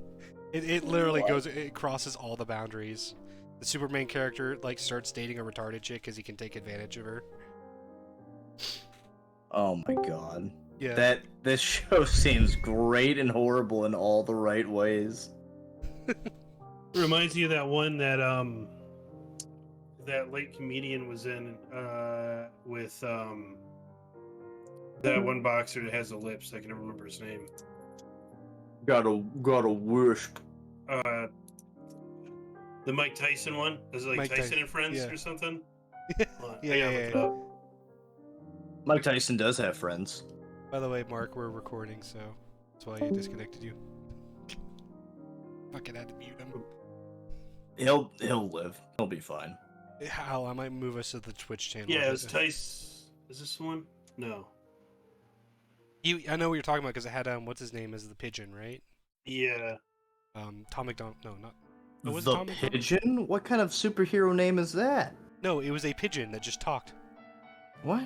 it literally it crosses all the boundaries. The Superman character like starts dating a retarded chick because he can take advantage of her. Oh my god. Yeah. This show seems great and horrible in all the right ways. Reminds me of that one that that late comedian was in with that one boxer that has the lips. I can never remember his name. Got a wisp. The Mike Tyson one. Is it like Mike Tyson and Friends yeah. or something? Yeah. Mike Tyson does have friends. By the way, Mark, we're recording, so that's why I disconnected you. Fucking had to mute him. He'll live. He'll be fine. How? I might move us to the Twitch channel. Yeah, it was Tyson. Is this the one? No. I know what you're talking about because it had what's his name as the pigeon, right? Yeah. Tom McDonald. No, not. Oh, was it The Tom McDonald? Pigeon? What kind of superhero name is that? No, it was a pigeon that just talked. What?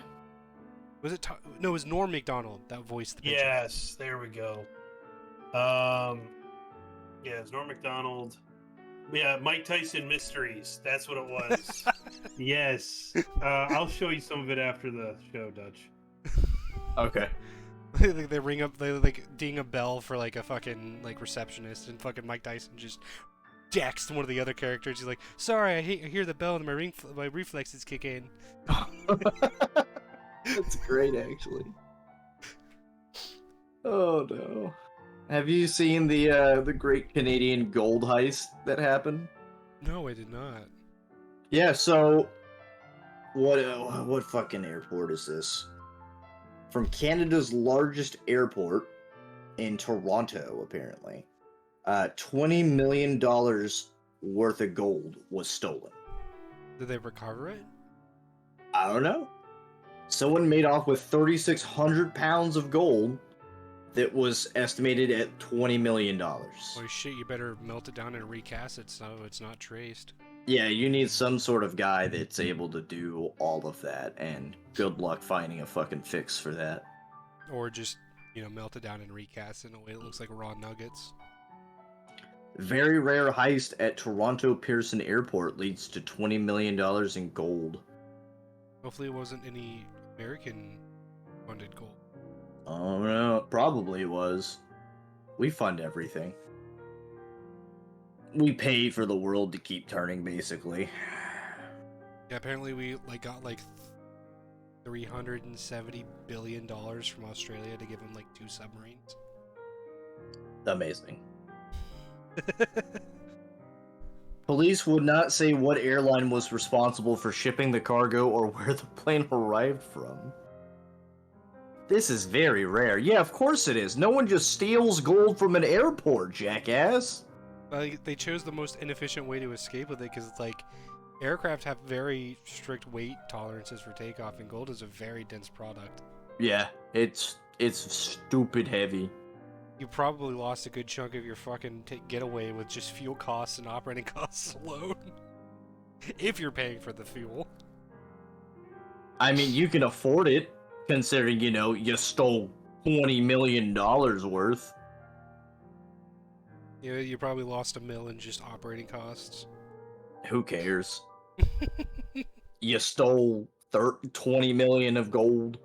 Was it? No, it was Norm Macdonald that voiced the pigeon. Yes, there we go. Yeah, it's Norm Macdonald. Yeah, Mike Tyson Mysteries. That's what it was. Yes. I'll show you some of it after the show, Dutch. Okay. They ring up, they like ding a bell for like a fucking like receptionist, and fucking Mike Tyson just jacks one of the other characters. He's like, "Sorry, I hear the bell and my reflexes kick in." That's great, actually. Oh no! Have you seen the Great Canadian Gold Heist that happened? No, I did not. Yeah. So, what fucking airport is this? From Canada's largest airport in Toronto, apparently. $20 million worth of gold was stolen. Did they recover it? I don't know. Someone made off with 3,600 pounds of gold that was estimated at $20 million. Holy shit, you better melt it down and recast it so it's not traced. Yeah, you need some sort of guy that's able to do all of that, and good luck finding a fucking fix for that. Or just, melt it down and recast it in a way that looks like raw nuggets. Very rare heist at Toronto Pearson Airport leads to $20 million in gold. Hopefully it wasn't any American-funded gold. Oh no, probably it was. We fund everything. We pay for the world to keep turning, basically. Yeah, apparently we got $370 billion from Australia to give them 2 submarines. Amazing. Police would not say what airline was responsible for shipping the cargo or where the plane arrived from. This is very rare. Yeah, of course it is. No one just steals gold from an airport, jackass. They chose the most inefficient way to escape with it because aircraft have very strict weight tolerances for takeoff, and gold is a very dense product. Yeah, it's stupid heavy. You probably lost a good chunk of your fucking getaway with just fuel costs and operating costs alone. If you're paying for the fuel. I mean, you can afford it, considering, you stole $20 million worth. Yeah, you probably lost $1 million in just operating costs. Who cares? You stole 20 million of gold.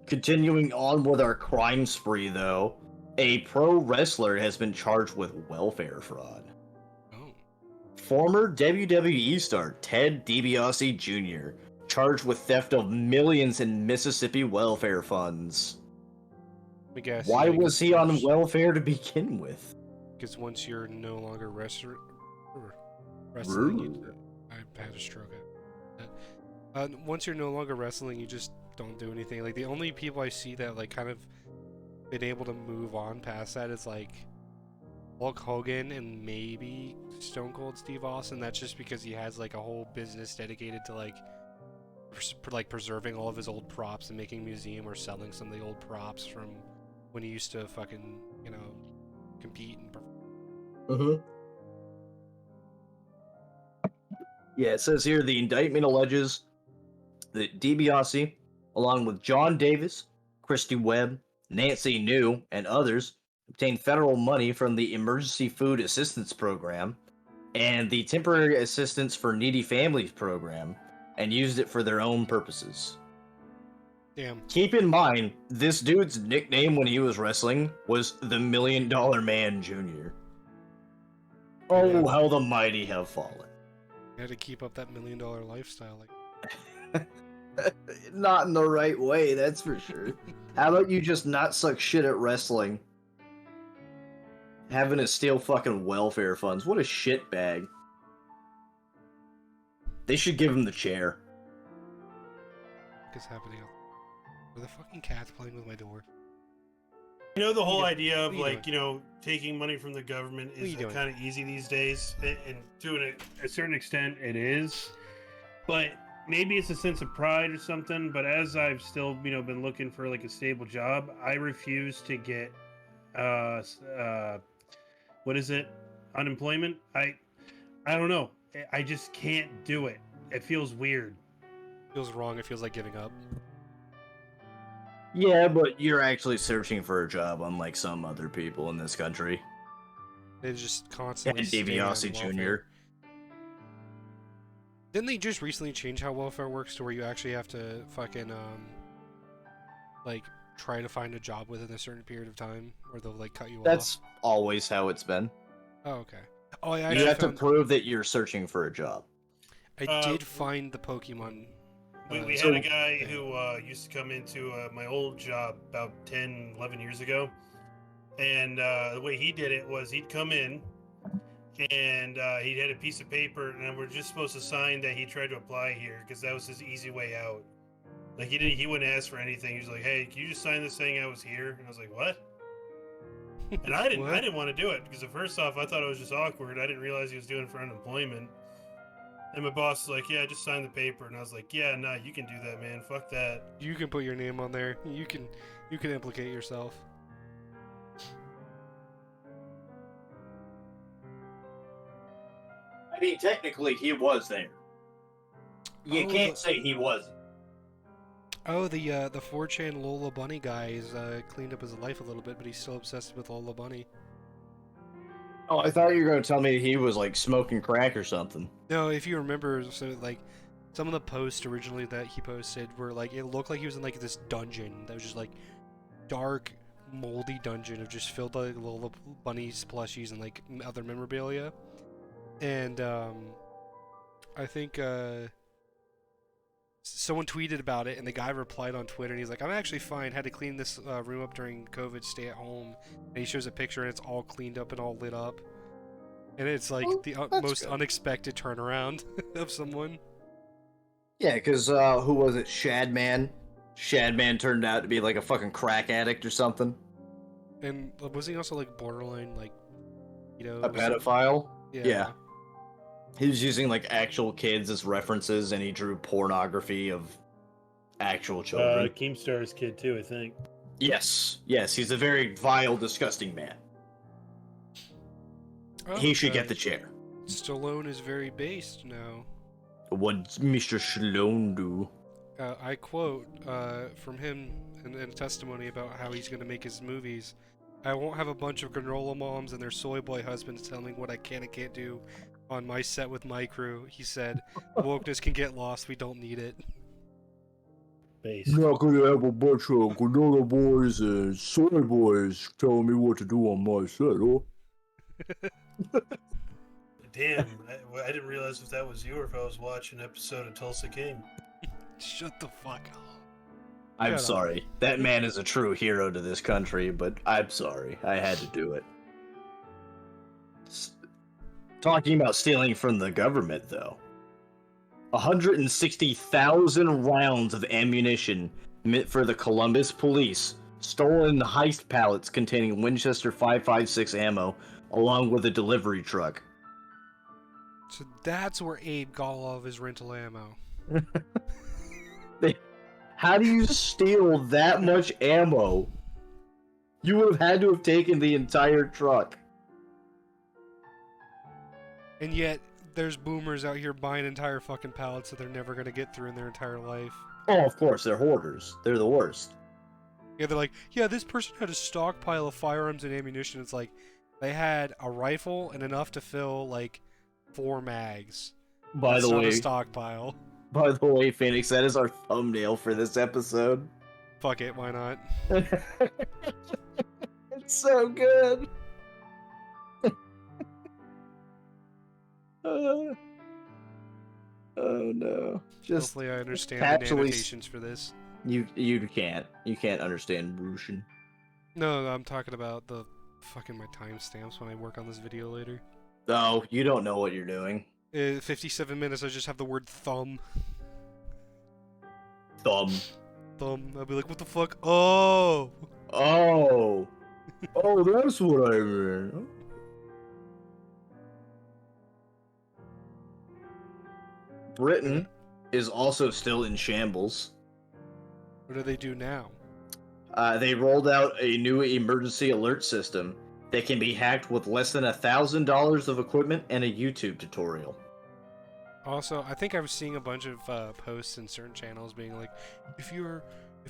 Continuing on with our crime spree, though, a pro wrestler has been charged with welfare fraud. Oh. Former WWE star Ted DiBiase Jr. charged with theft of millions in Mississippi welfare funds. I guess. Why was he on welfare to begin with? Because once you're no longer wrestling, I had a stroke. Once you're no longer wrestling, you just don't do anything. The only people I see that kind of been able to move on past that is Hulk Hogan and maybe Stone Cold Steve Austin. That's just because he has a whole business dedicated to preserving all of his old props and making a museum or selling some of the old props from when he used to fucking compete and perform. Yeah, it says here the indictment alleges that DiBiase, along with John Davis, Christy Webb, Nancy New, and others, obtained federal money from the Emergency Food Assistance Program and the Temporary Assistance for Needy Families Program and used it for their own purposes. Damn. Keep in mind, this dude's nickname when he was wrestling was the $1 Million Man Jr. Oh, Yeah. how the mighty have fallen. You had to keep up that $1 million lifestyle. Not in the right way, that's for sure. How about you just not suck shit at wrestling? Having to steal fucking welfare funds. What a shit bag. They should give him the chair. What is happening? Are the fucking cats playing with my door? The whole idea of what are you taking money from the government What are is you doing? kind of easy these days, and to a certain extent it is. But maybe it's a sense of pride or something. But as I've still been looking for a stable job, I refuse to get what is it? Unemployment? I don't know. I just can't do it. It feels weird. Feels wrong. It feels like giving up. Yeah, but you're actually searching for a job, unlike some other people in this country. They just constantly. And stay on DiBiase welfare. Jr. Didn't they just recently change how welfare works to where you actually have to fucking try to find a job within a certain period of time, or they'll cut you off? That's always how it's been. Oh, okay. Oh, I You actually have to found... prove that you're searching for a job. I did find the Pokemon. We So- had a guy who used to come into my old job about 10, 11 years ago. And the way he did it was he'd come in and he had a piece of paper, and we're just supposed to sign that he tried to apply here because that was his easy way out. He wouldn't ask for anything. He was like, "Hey, can you just sign this saying I was here?" And I was like, "What?" And I didn't want to do it because first off, I thought it was just awkward. I didn't realize he was doing it for unemployment. And my boss was like, "Yeah, just sign the paper." And I was like, "Yeah, nah, you can do that, man. Fuck that." You can put your name on there. You can implicate yourself. I mean, technically, he was there. You can't say he wasn't. Oh, the 4chan Lola Bunny guy is cleaned up his life a little bit, but he's still obsessed with Lola Bunny. Oh, I thought you were going to tell me he was, like, smoking crack or something. No, if you remember, so, like, some of the posts originally that he posted were, like, it looked like he was in, like, this dungeon that was just, like, dark, moldy dungeon of just filled with, like, Lola Bunnies, plushies, and, like, other memorabilia. And, I think, someone tweeted about it, and the guy replied on Twitter, and he's like, "I'm actually fine. Had to clean this room up during COVID, stay at home." And he shows a picture, and it's all cleaned up and all lit up. And it's like the most good. unexpected turnaround of someone. Yeah, because who was it? Shadman? Shadman turned out to be like a fucking crack addict or something. And was he also like borderline, like, you know, A pedophile? Yeah. He was using like actual kids as references, and he drew pornography of actual children. Keemstar's kid too, I think. Yes, he's a very vile, disgusting man. Oh, He should get the chair. Stallone is very based now. What'd Mr. Stallone do? I quote from him in a testimony about how he's going to make his movies. "I won't have a bunch of granola moms and their soy boy husbands telling me what I can and can't do on my set with my crew." He said, "Wokeness can get lost. We don't need it." Based. You're not gonna have a bunch of granola boys and soy boys telling me what to do on my set, huh? Damn, I didn't realize if that was you or if I was watching an episode of Tulsa King. Shut the fuck up. I'm Shut up. sorry. That man is a true hero to this country, but I'm sorry. I had to do it. Talking about stealing from the government, though. 160,000 rounds of ammunition meant for the Columbus police, stolen heist pallets containing Winchester 5.56 ammo, along with a delivery truck. So that's where Abe got all of his rental ammo. How do you steal that much ammo? You would have had to have taken the entire truck. And yet, there's boomers out here buying entire fucking pallets that they're never gonna get through in their entire life. Oh, of course, they're hoarders. They're the worst. Yeah, they're like, yeah, this person had a stockpile of firearms and ammunition. It's like, they had a rifle and enough to fill, like, 4 mags. By That's the not way, a stockpile. Phoenix, that is our thumbnail for this episode. Fuck it, why not? It's so good. Oh no! Just Hopefully I understand actually the annotations for this. you can't understand Russian. No, I'm talking about the fucking my timestamps when I work on this video later. No, you don't know what you're doing. 57 minutes, I just have the word thumb. Thumb. Thumb. I'll be like, what the fuck? Oh! Oh. Oh, that's what I mean. Britain is also still in shambles. What do they do now? They rolled out a new emergency alert system that can be hacked with less than $1,000 of equipment and a YouTube tutorial. Also, I think I was seeing a bunch of posts in certain channels being like, if you're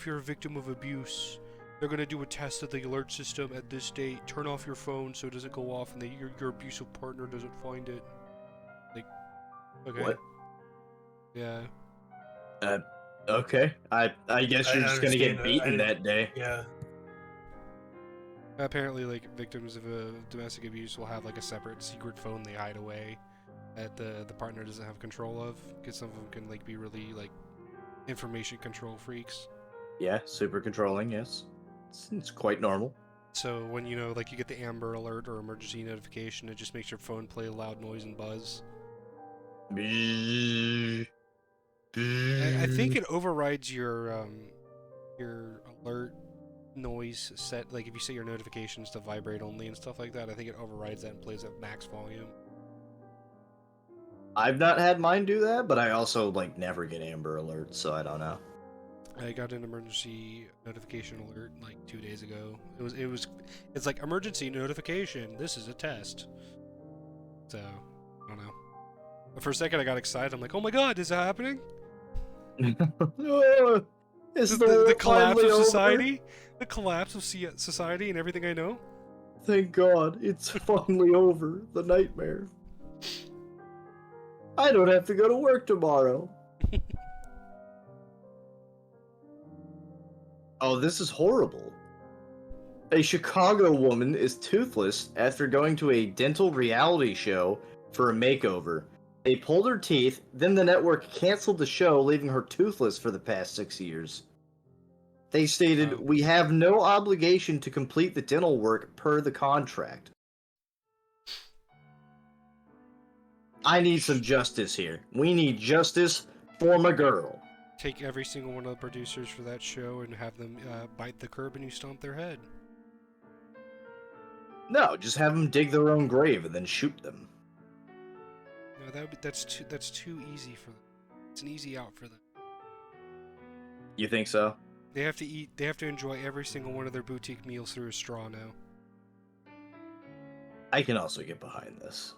a victim of abuse, they're gonna do a test of the alert system at this date. Turn off your phone so it doesn't go off and your abusive partner doesn't find it. Like, okay. What? Yeah. Okay. I guess you're just gonna get understand. beaten that day. Yeah. Apparently, like, victims of domestic abuse will have like a separate secret phone they hide away that the partner doesn't have control of, because some of them can like be really like information control freaks. Yeah, super controlling, yes. It's quite normal. So when you know, like, you get the Amber Alert or emergency notification, it just makes your phone play a loud noise and buzz. I think it overrides your alert noise set. Like, if you set your notifications to vibrate only and stuff like that, I think it overrides that and plays at max volume. I've not had mine do that, but I also like never get Amber Alerts, so I don't know. I got an emergency notification alert like 2 days ago. It's like emergency notification. This is a test. So I don't know. For a second, I got excited. I'm like, oh my god, is it happening? Is The collapse finally of over? society? The collapse of society and everything I know? Thank God, it's finally over. The nightmare. I don't have to go to work tomorrow. Oh, this is horrible. A Chicago woman is toothless after going to a dental reality show for a makeover. They pulled her teeth, then the network canceled the show, leaving her toothless for the past 6 years. They stated, "We have no obligation to complete the dental work per the contract." I need some justice here. We need justice for my girl. Take every single one of the producers for that show and have them bite the curb and you stomp their head. No, just have them dig their own grave and then shoot them. No, that's too easy for them. It's an easy out for them. You think so? They have to enjoy every single one of their boutique meals through a straw now. I can also get behind this.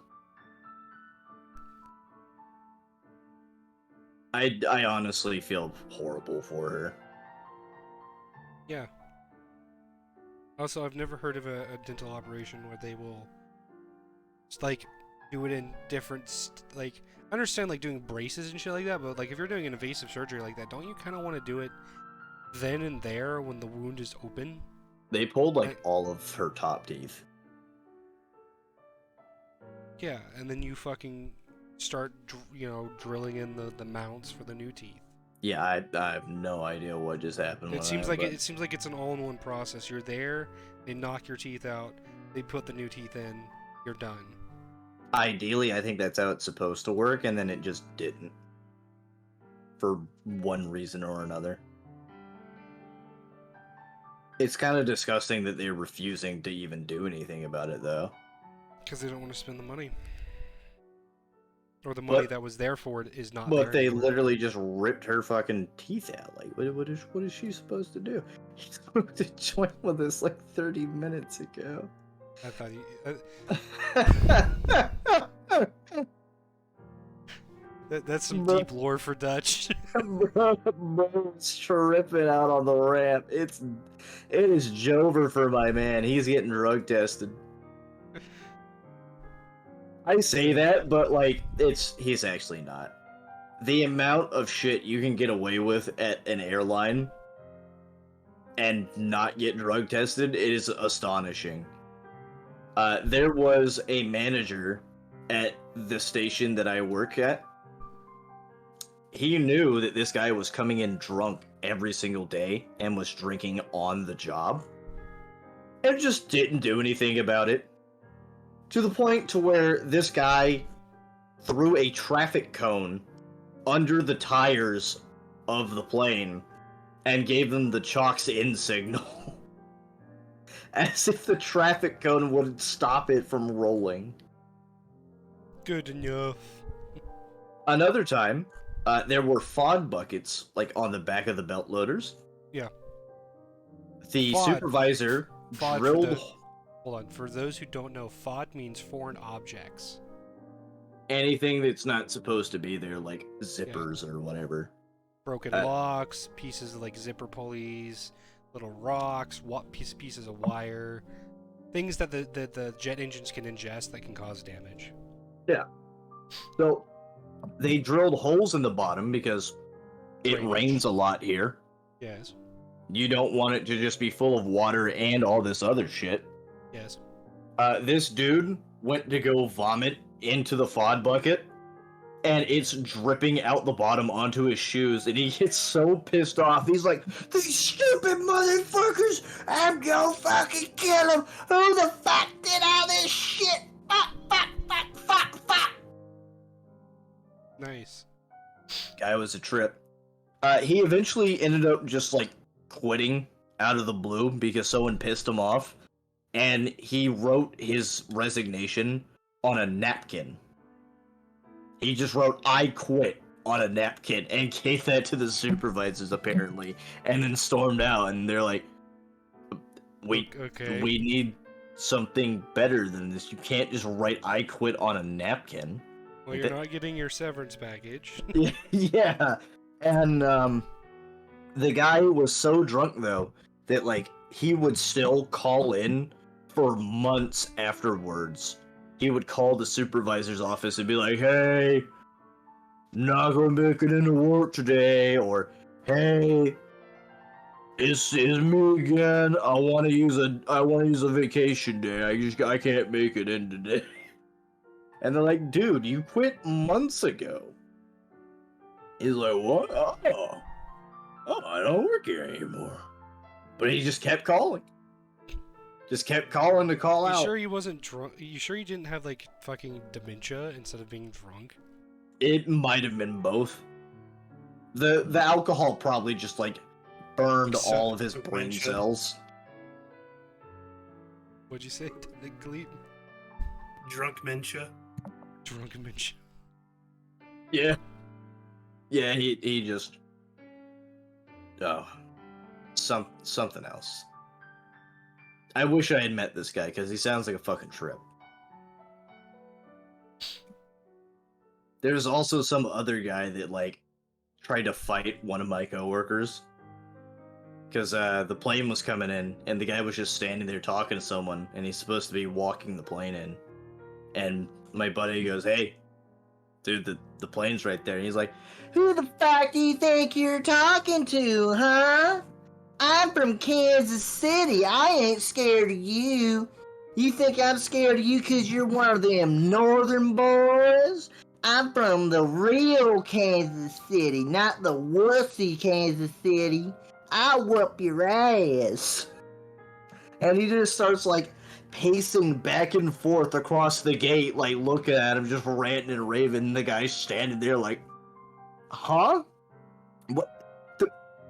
I honestly feel horrible for her. Yeah. Also, I've never heard of a dental operation where they will just, like, do it in different like, I understand like doing braces and shit like that, but like if you're doing an invasive surgery like that, don't you kind of want to do it then and there when the wound is open? They pulled like all of her top teeth. Yeah, and then you fucking start, drilling in the mounts for the new teeth. Yeah, I have no idea what just happened. It seems like it's an all-in-one process. You're there, they knock your teeth out, they put the new teeth in, you're done. Ideally, I think that's how it's supposed to work, and then it just didn't. For one reason or another. It's kind of disgusting that they're refusing to even do anything about it, though. Because they don't want to spend the money. Or the money that was there for it is not there. But they anymore. literally just ripped her fucking teeth out. Like, what is she supposed to do? He smoked a joint with us like 30 minutes ago. I thought that's some deep lore for Dutch. Bro's tripping out on the ramp. It is Jover for my man. He's getting drug tested. I say that, but like he's actually not. The amount of shit you can get away with at an airline and not get drug tested is astonishing. There was a manager at the station that I work at. He knew that this guy was coming in drunk every single day and was drinking on the job, and just didn't do anything about it. To the point to where this guy threw a traffic cone under the tires of the plane and gave them the chalks in signal. As if the traffic cone would stop it from rolling. Good enough. Another time, there were FOD buckets, like, on the back of the belt loaders. Yeah. The FOD. supervisor FOD drilled... Hold on, for those who don't know, FOD means foreign objects. Anything that's not supposed to be there, like zippers or whatever. Broken locks, pieces of like zipper pulleys, little rocks, pieces of wire, things that the jet engines can ingest that can cause damage. Yeah. So they drilled holes in the bottom because it rains a lot here. Yes. You don't want it to just be full of water and all this other shit. Yes. This dude went to go vomit into the FOD bucket, and it's dripping out the bottom onto his shoes, and he gets so pissed off. He's like, "These stupid motherfuckers! I'm gonna fucking kill them! Who the fuck did all this shit? Fuck, fuck, fuck, fuck, fuck!" Nice. Guy was a trip. He eventually ended up just, like, quitting out of the blue because someone pissed him off. And he wrote his resignation on a napkin. He just wrote "I quit" on a napkin and gave that to the supervisors apparently, and then stormed out. And they're like, Okay. we need something better than this. You can't just write "I quit" on a napkin." Well, you're not getting your severance package. Yeah, and the guy was so drunk though that like he would still call in for months afterwards. He would call the supervisor's office and be like, "Hey, not gonna make it into work today," or "Hey, it's me again. I want to use a vacation day. I can't make it in today." And they're like, "Dude, you quit months ago." He's like, "What? Oh, I don't work here anymore." But he just kept calling. Just kept calling to call You out. sure he wasn't drunk? You sure he didn't have like fucking dementia instead of being drunk? It might have been both. The alcohol probably just like burned all of his brain Dementia. cells. What'd you say? Technically, Drunk Mentia. drunk dementia. Yeah. Yeah, he just something else. I wish I had met this guy because he sounds like a fucking trip. There's also some other guy that like tried to fight one of my coworkers because the plane was coming in and the guy was just standing there talking to someone and he's supposed to be walking the plane in, and my buddy goes, "Hey, dude, the plane's right there." And he's like, "Who the fuck do you think you're talking to, huh? I'm from Kansas City. I ain't scared of you. You think I'm scared of you because you're one of them northern boys? I'm from the real Kansas City, not the wussy Kansas City. I'll whoop your ass." And he just starts like pacing back and forth across the gate, like looking at him, just ranting and raving. The guy's standing there like, "Huh? What?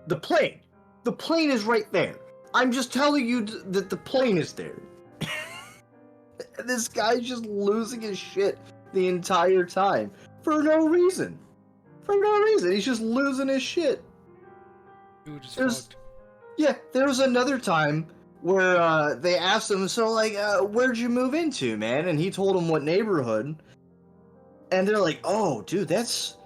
The plane. The plane is right there. I'm just telling you that the plane is there." This guy's just losing his shit the entire time for no reason. For no reason. He's just losing his shit. Dude is There's- fucked. Yeah, there was another time where they asked him, "So, like, where'd you move into, man?" And he told them what neighborhood. And they're like, "Oh, dude, that's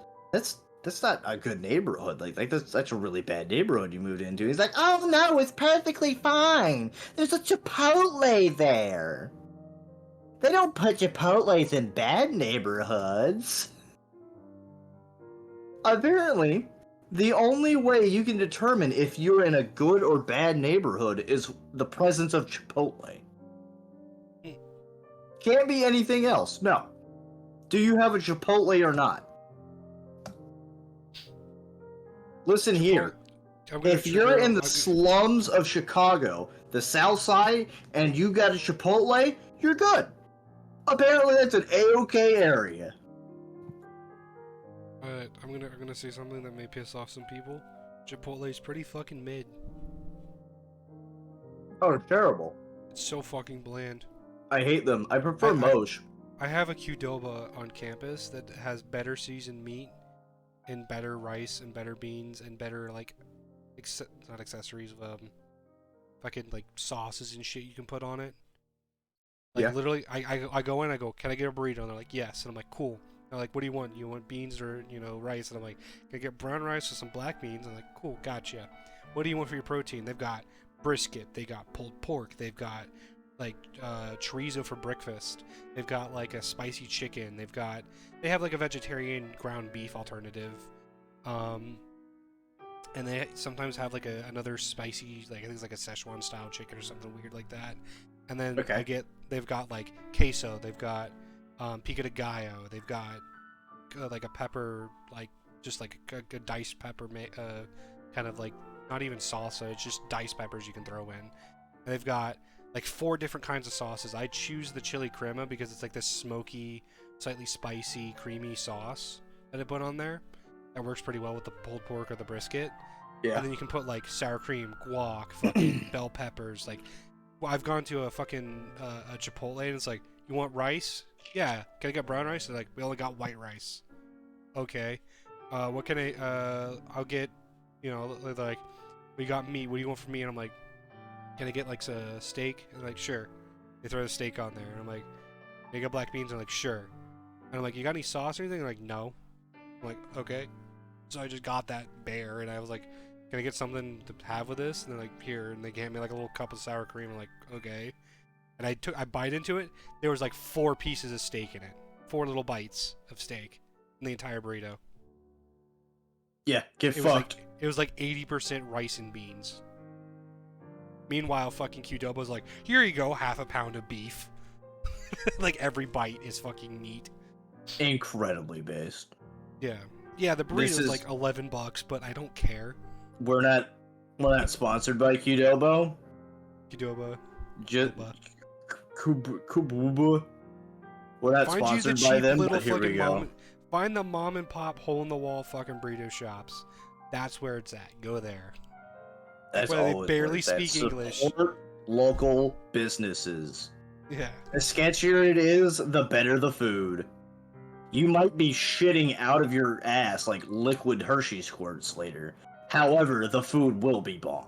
not a good neighborhood. Like that's a really bad neighborhood you moved into." He's like, "Oh no, it's perfectly fine. There's a Chipotle there. They don't put Chipotles in bad neighborhoods." Apparently, the only way you can determine if you're in a good or bad neighborhood is the presence of Chipotle. Can't be anything else. No. Do you have a Chipotle or not? Listen here. I'm gonna If you're trigger- in the I'm slums of Chicago, the South Side, and you got a Chipotle, you're good. Apparently, that's an A-OK area. I'm gonna say something that may piss off some people. Chipotle's pretty fucking mid. Oh, terrible. It's so fucking bland. I hate them. I prefer I- Mosh. I have a Qdoba on campus that has better seasoned meat and better rice and better beans and better like not accessories, fucking like sauces and shit you can put on it. Like Yeah. literally, I go in, I go, "Can I get a burrito?" And they're like, "Yes." And I'm like, "Cool." They're like, "What do you want? You want beans or rice?" And I'm like, "Can I get brown rice with some black beans?" And I'm like, "Cool, gotcha." "What do you want for your protein?" They've got brisket, they got pulled pork, they've got like chorizo for breakfast, they've got like a spicy chicken, they have like a vegetarian ground beef alternative, and they sometimes have like another spicy, like I think it's like a Szechuan style chicken or something weird like that. And then Okay. they've got like queso, they've got pico de gallo, they've got like a pepper, like just like a diced pepper, kind of like not even salsa, it's just diced peppers you can throw in. And they've got like 4 different kinds of sauces. I choose the chili crema because it's like this smoky, slightly spicy, creamy sauce that I put on there. That works pretty well with the pulled pork or the brisket. Yeah. And then you can put like sour cream, guac, fucking bell peppers. Like, well, I've gone to a fucking a Chipotle and it's like, "You want rice?" "Yeah." "Can I get brown rice?" They're like, "We only got white rice." okay. What can I'll get, they're like, we got meat. What do you want from me? And I'm like, can I get like a steak? And they're like, sure. They throw the steak on there, and I'm like, they got black beans. And they're like, sure. And I'm like, you got any sauce or anything? They're like, no. I'm like, okay. So I just got that bear, and I was like, can I get something to have with this? And they're like, here. And they gave me like a little cup of sour cream. I'm like, okay. And I bite into it. There was like 4 pieces of steak in it. 4 little bites of steak in the entire burrito. Yeah, get It fucked. was like 80% rice and beans. Meanwhile, fucking Qdoba's like, here you go, half a pound of beef. Like every bite is fucking meat. Incredibly based. Yeah. Yeah, the burrito's like $11, but I don't care. We're not sponsored by Qdoba. Qdoba. Just Qdoba. Kububa. We're not Find you the sponsored by cheap them, little but here we fucking go. Find the mom and pop hole in the wall fucking burrito shops. That's where it's at. Go there. That's where they always barely worth that. speak English. Support local businesses. Yeah. The sketchier it is, the better the food. You might be shitting out of your ass like liquid Hershey squirts later. However, the food will be bomb.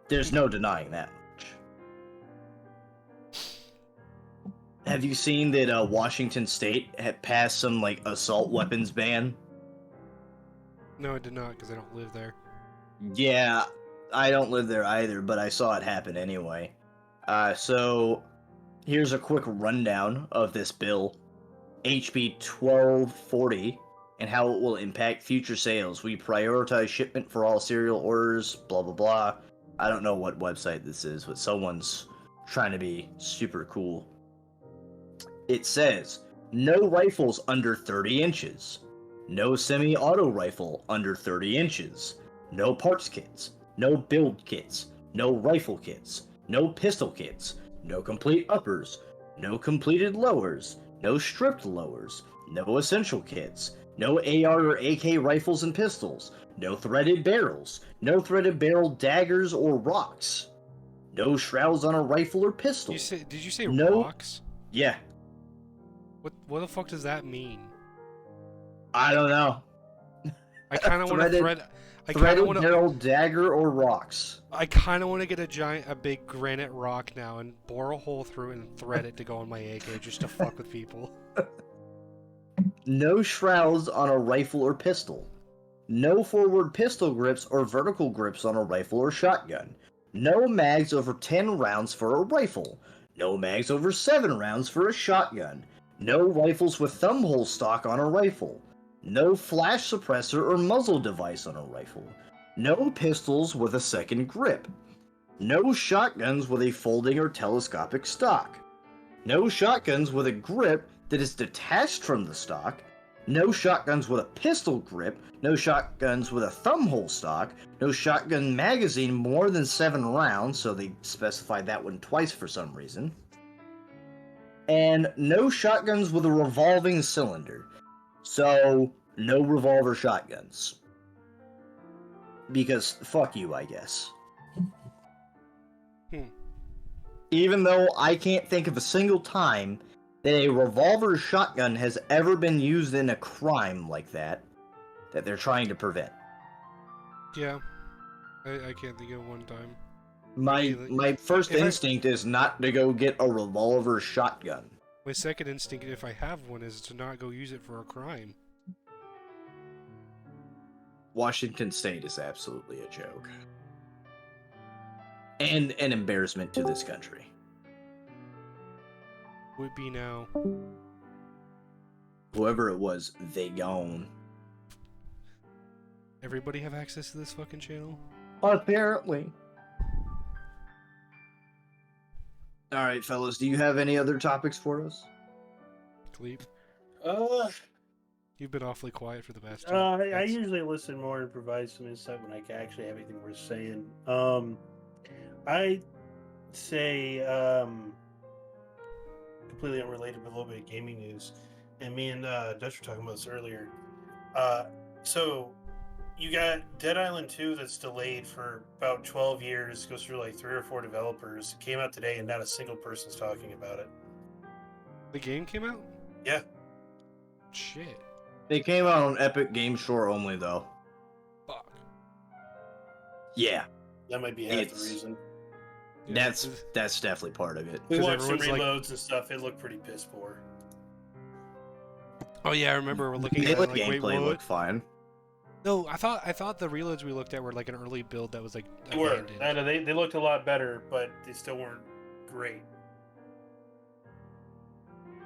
There's no denying that much. Have you seen that Washington State had passed some like assault weapons ban? No, I did not, because I don't live there. Yeah, I don't live there either, but I saw it happen anyway. So here's a quick rundown of this bill, HB 1240, and how it will impact future sales. We prioritize shipment for all serial orders, blah blah blah. I don't know what website this is, but someone's trying to be super cool. It says, no rifles under 30 inches. No semi-auto rifle under 30 inches. No parts kits. No build kits. No rifle kits. No pistol kits. No complete uppers. No completed lowers. No stripped lowers. No essential kits. No AR or AK rifles and pistols. No threaded barrels. No threaded barrel daggers or rocks. No shrouds on a rifle or pistol. Did you say No. rocks? Yeah, What the fuck does that mean? I don't know. I kind of want to Threaded- I kind of Threaded want to. barrel dagger or rocks. I kind of want to get a big granite rock now and bore a hole through it and thread it to go on my AK just to fuck with people. No shrouds on a rifle or pistol. No forward pistol grips or vertical grips on a rifle or shotgun. No mags over 10 rounds for a rifle. No mags over 7 rounds for a shotgun. No rifles with thumbhole stock on a rifle. No flash suppressor or muzzle device on a rifle. No pistols with a second grip. No shotguns with a folding or telescopic stock. No shotguns with a grip that is detached from the stock. No shotguns with a pistol grip. No shotguns with a thumbhole stock. No shotgun magazine more than 7 rounds, so they specified that one twice for some reason. And no shotguns with a revolving cylinder. So, no revolver shotguns. Because fuck you, I guess. Even though I can't think of a single time that a revolver shotgun has ever been used in a crime like that they're trying to prevent. Yeah. I can't think of one time. My first if I- instinct is not to go get a revolver shotgun. My second instinct, if I have one, is to not go use it for a crime. Washington State is absolutely a joke. And an embarrassment to this country. Would be now. Whoever it was, they gone. Everybody have access to this fucking channel? Apparently. Alright, fellas, do you have any other topics for us? Cleep. You've been awfully quiet for the past two. I That's- usually listen more and provide some insight when I actually have anything worth saying. I say completely unrelated, but a little bit of gaming news. And me and Dutch were talking about this earlier. So you got Dead Island 2 that's delayed for about 12 years, goes through like 3 or 4 developers. It came out today, and not a single person's talking about it. The game came out? Yeah. Shit. They came out on Epic Game Store only, though. Fuck. Yeah, That might be half the It's- reason. Yeah, that's definitely part of it. We 'cause watched some everyone's like- reloads and stuff. It looked pretty piss poor. Oh yeah, I remember we're looking at The it like, wait, gameplay what? looked fine. No, I thought the reloads we looked at were like an early build that was like They were. abandoned. I know, they looked a lot better, but they still weren't great.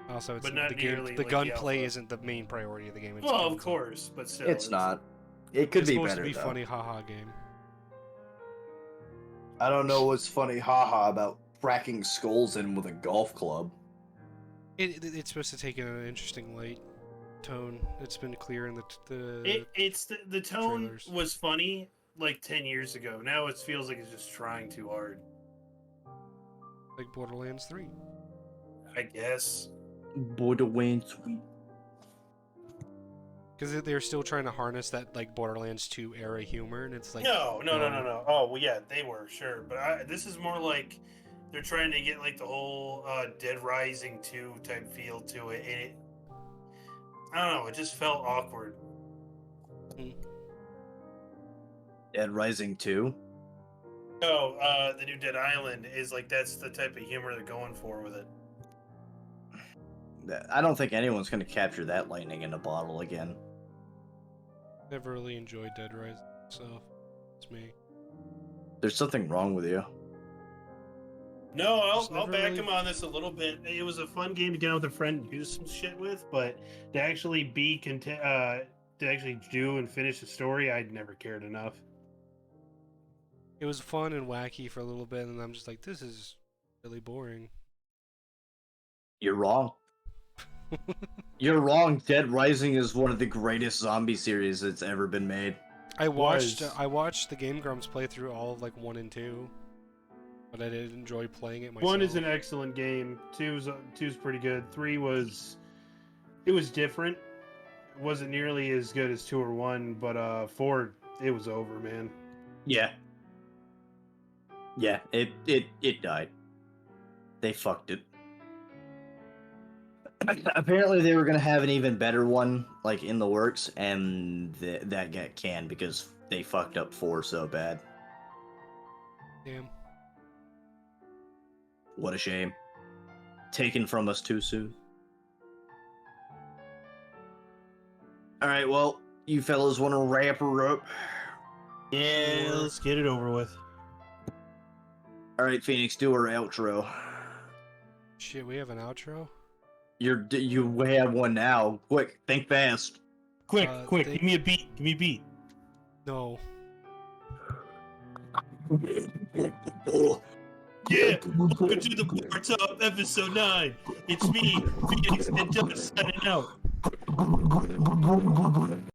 Also, it's but not the game. nearly The like the gunplay alpha. isn't the main priority of the game. It's Well, of guns. course, but still. It's not. It could It's be supposed better, to be though. funny, haha game. I don't know what's funny, haha, about cracking skulls in with a golf club. It's supposed to take an interesting light tone. It's been clear in the It's the tone trailers. was funny like 10 years ago. Now it feels like it's just trying too hard. like Borderlands 3. I guess. Borderlands. Because they're still trying to harness that like Borderlands 2 era humor, and it's like No. Oh, well, yeah, they were sure, but this is more like they're trying to get like the whole Dead Rising 2 type feel to it, and I don't know. It just felt awkward. Dead Rising 2. No, the new Dead Island is like that's the type of humor they're going for with it. I don't think anyone's going to capture that lightning in a bottle again. never really enjoyed Dead Rising, so it's me. There's something wrong with you. No, Just I'll never back really- him on this a little bit. It was a fun game to get out with a friend and do some shit with, but to actually to actually do and finish the story, I'd never cared enough. It was fun and wacky for a little bit, and I'm just like, this is really boring. You're wrong. You're wrong. Dead Rising is one of the greatest zombie series that's ever been made. I watched Was. I watched the Game Grumps play through all of like 1 and 2, but I didn't enjoy playing it myself. 1 is an excellent game. 2's pretty good. 3 was different. It wasn't nearly as good as 2 or 1, but 4 it was over, man. Yeah. Yeah, it died. They fucked it. Apparently they were gonna have an even better one, like, in the works, and that got canned because they fucked up 4 so bad. Damn. What a shame. Taken from us too soon. Alright, well, you fellas want to wrap her up? Yeah, let's get it over with. Alright, Phoenix, do our outro. Shit, we have an outro? You have one now. Quick, think fast. Quick, they- give me a beat. Give me a beat. No. Yeah, welcome to the Bartop episode 9. It's me, Phoenix, and Doug signing out.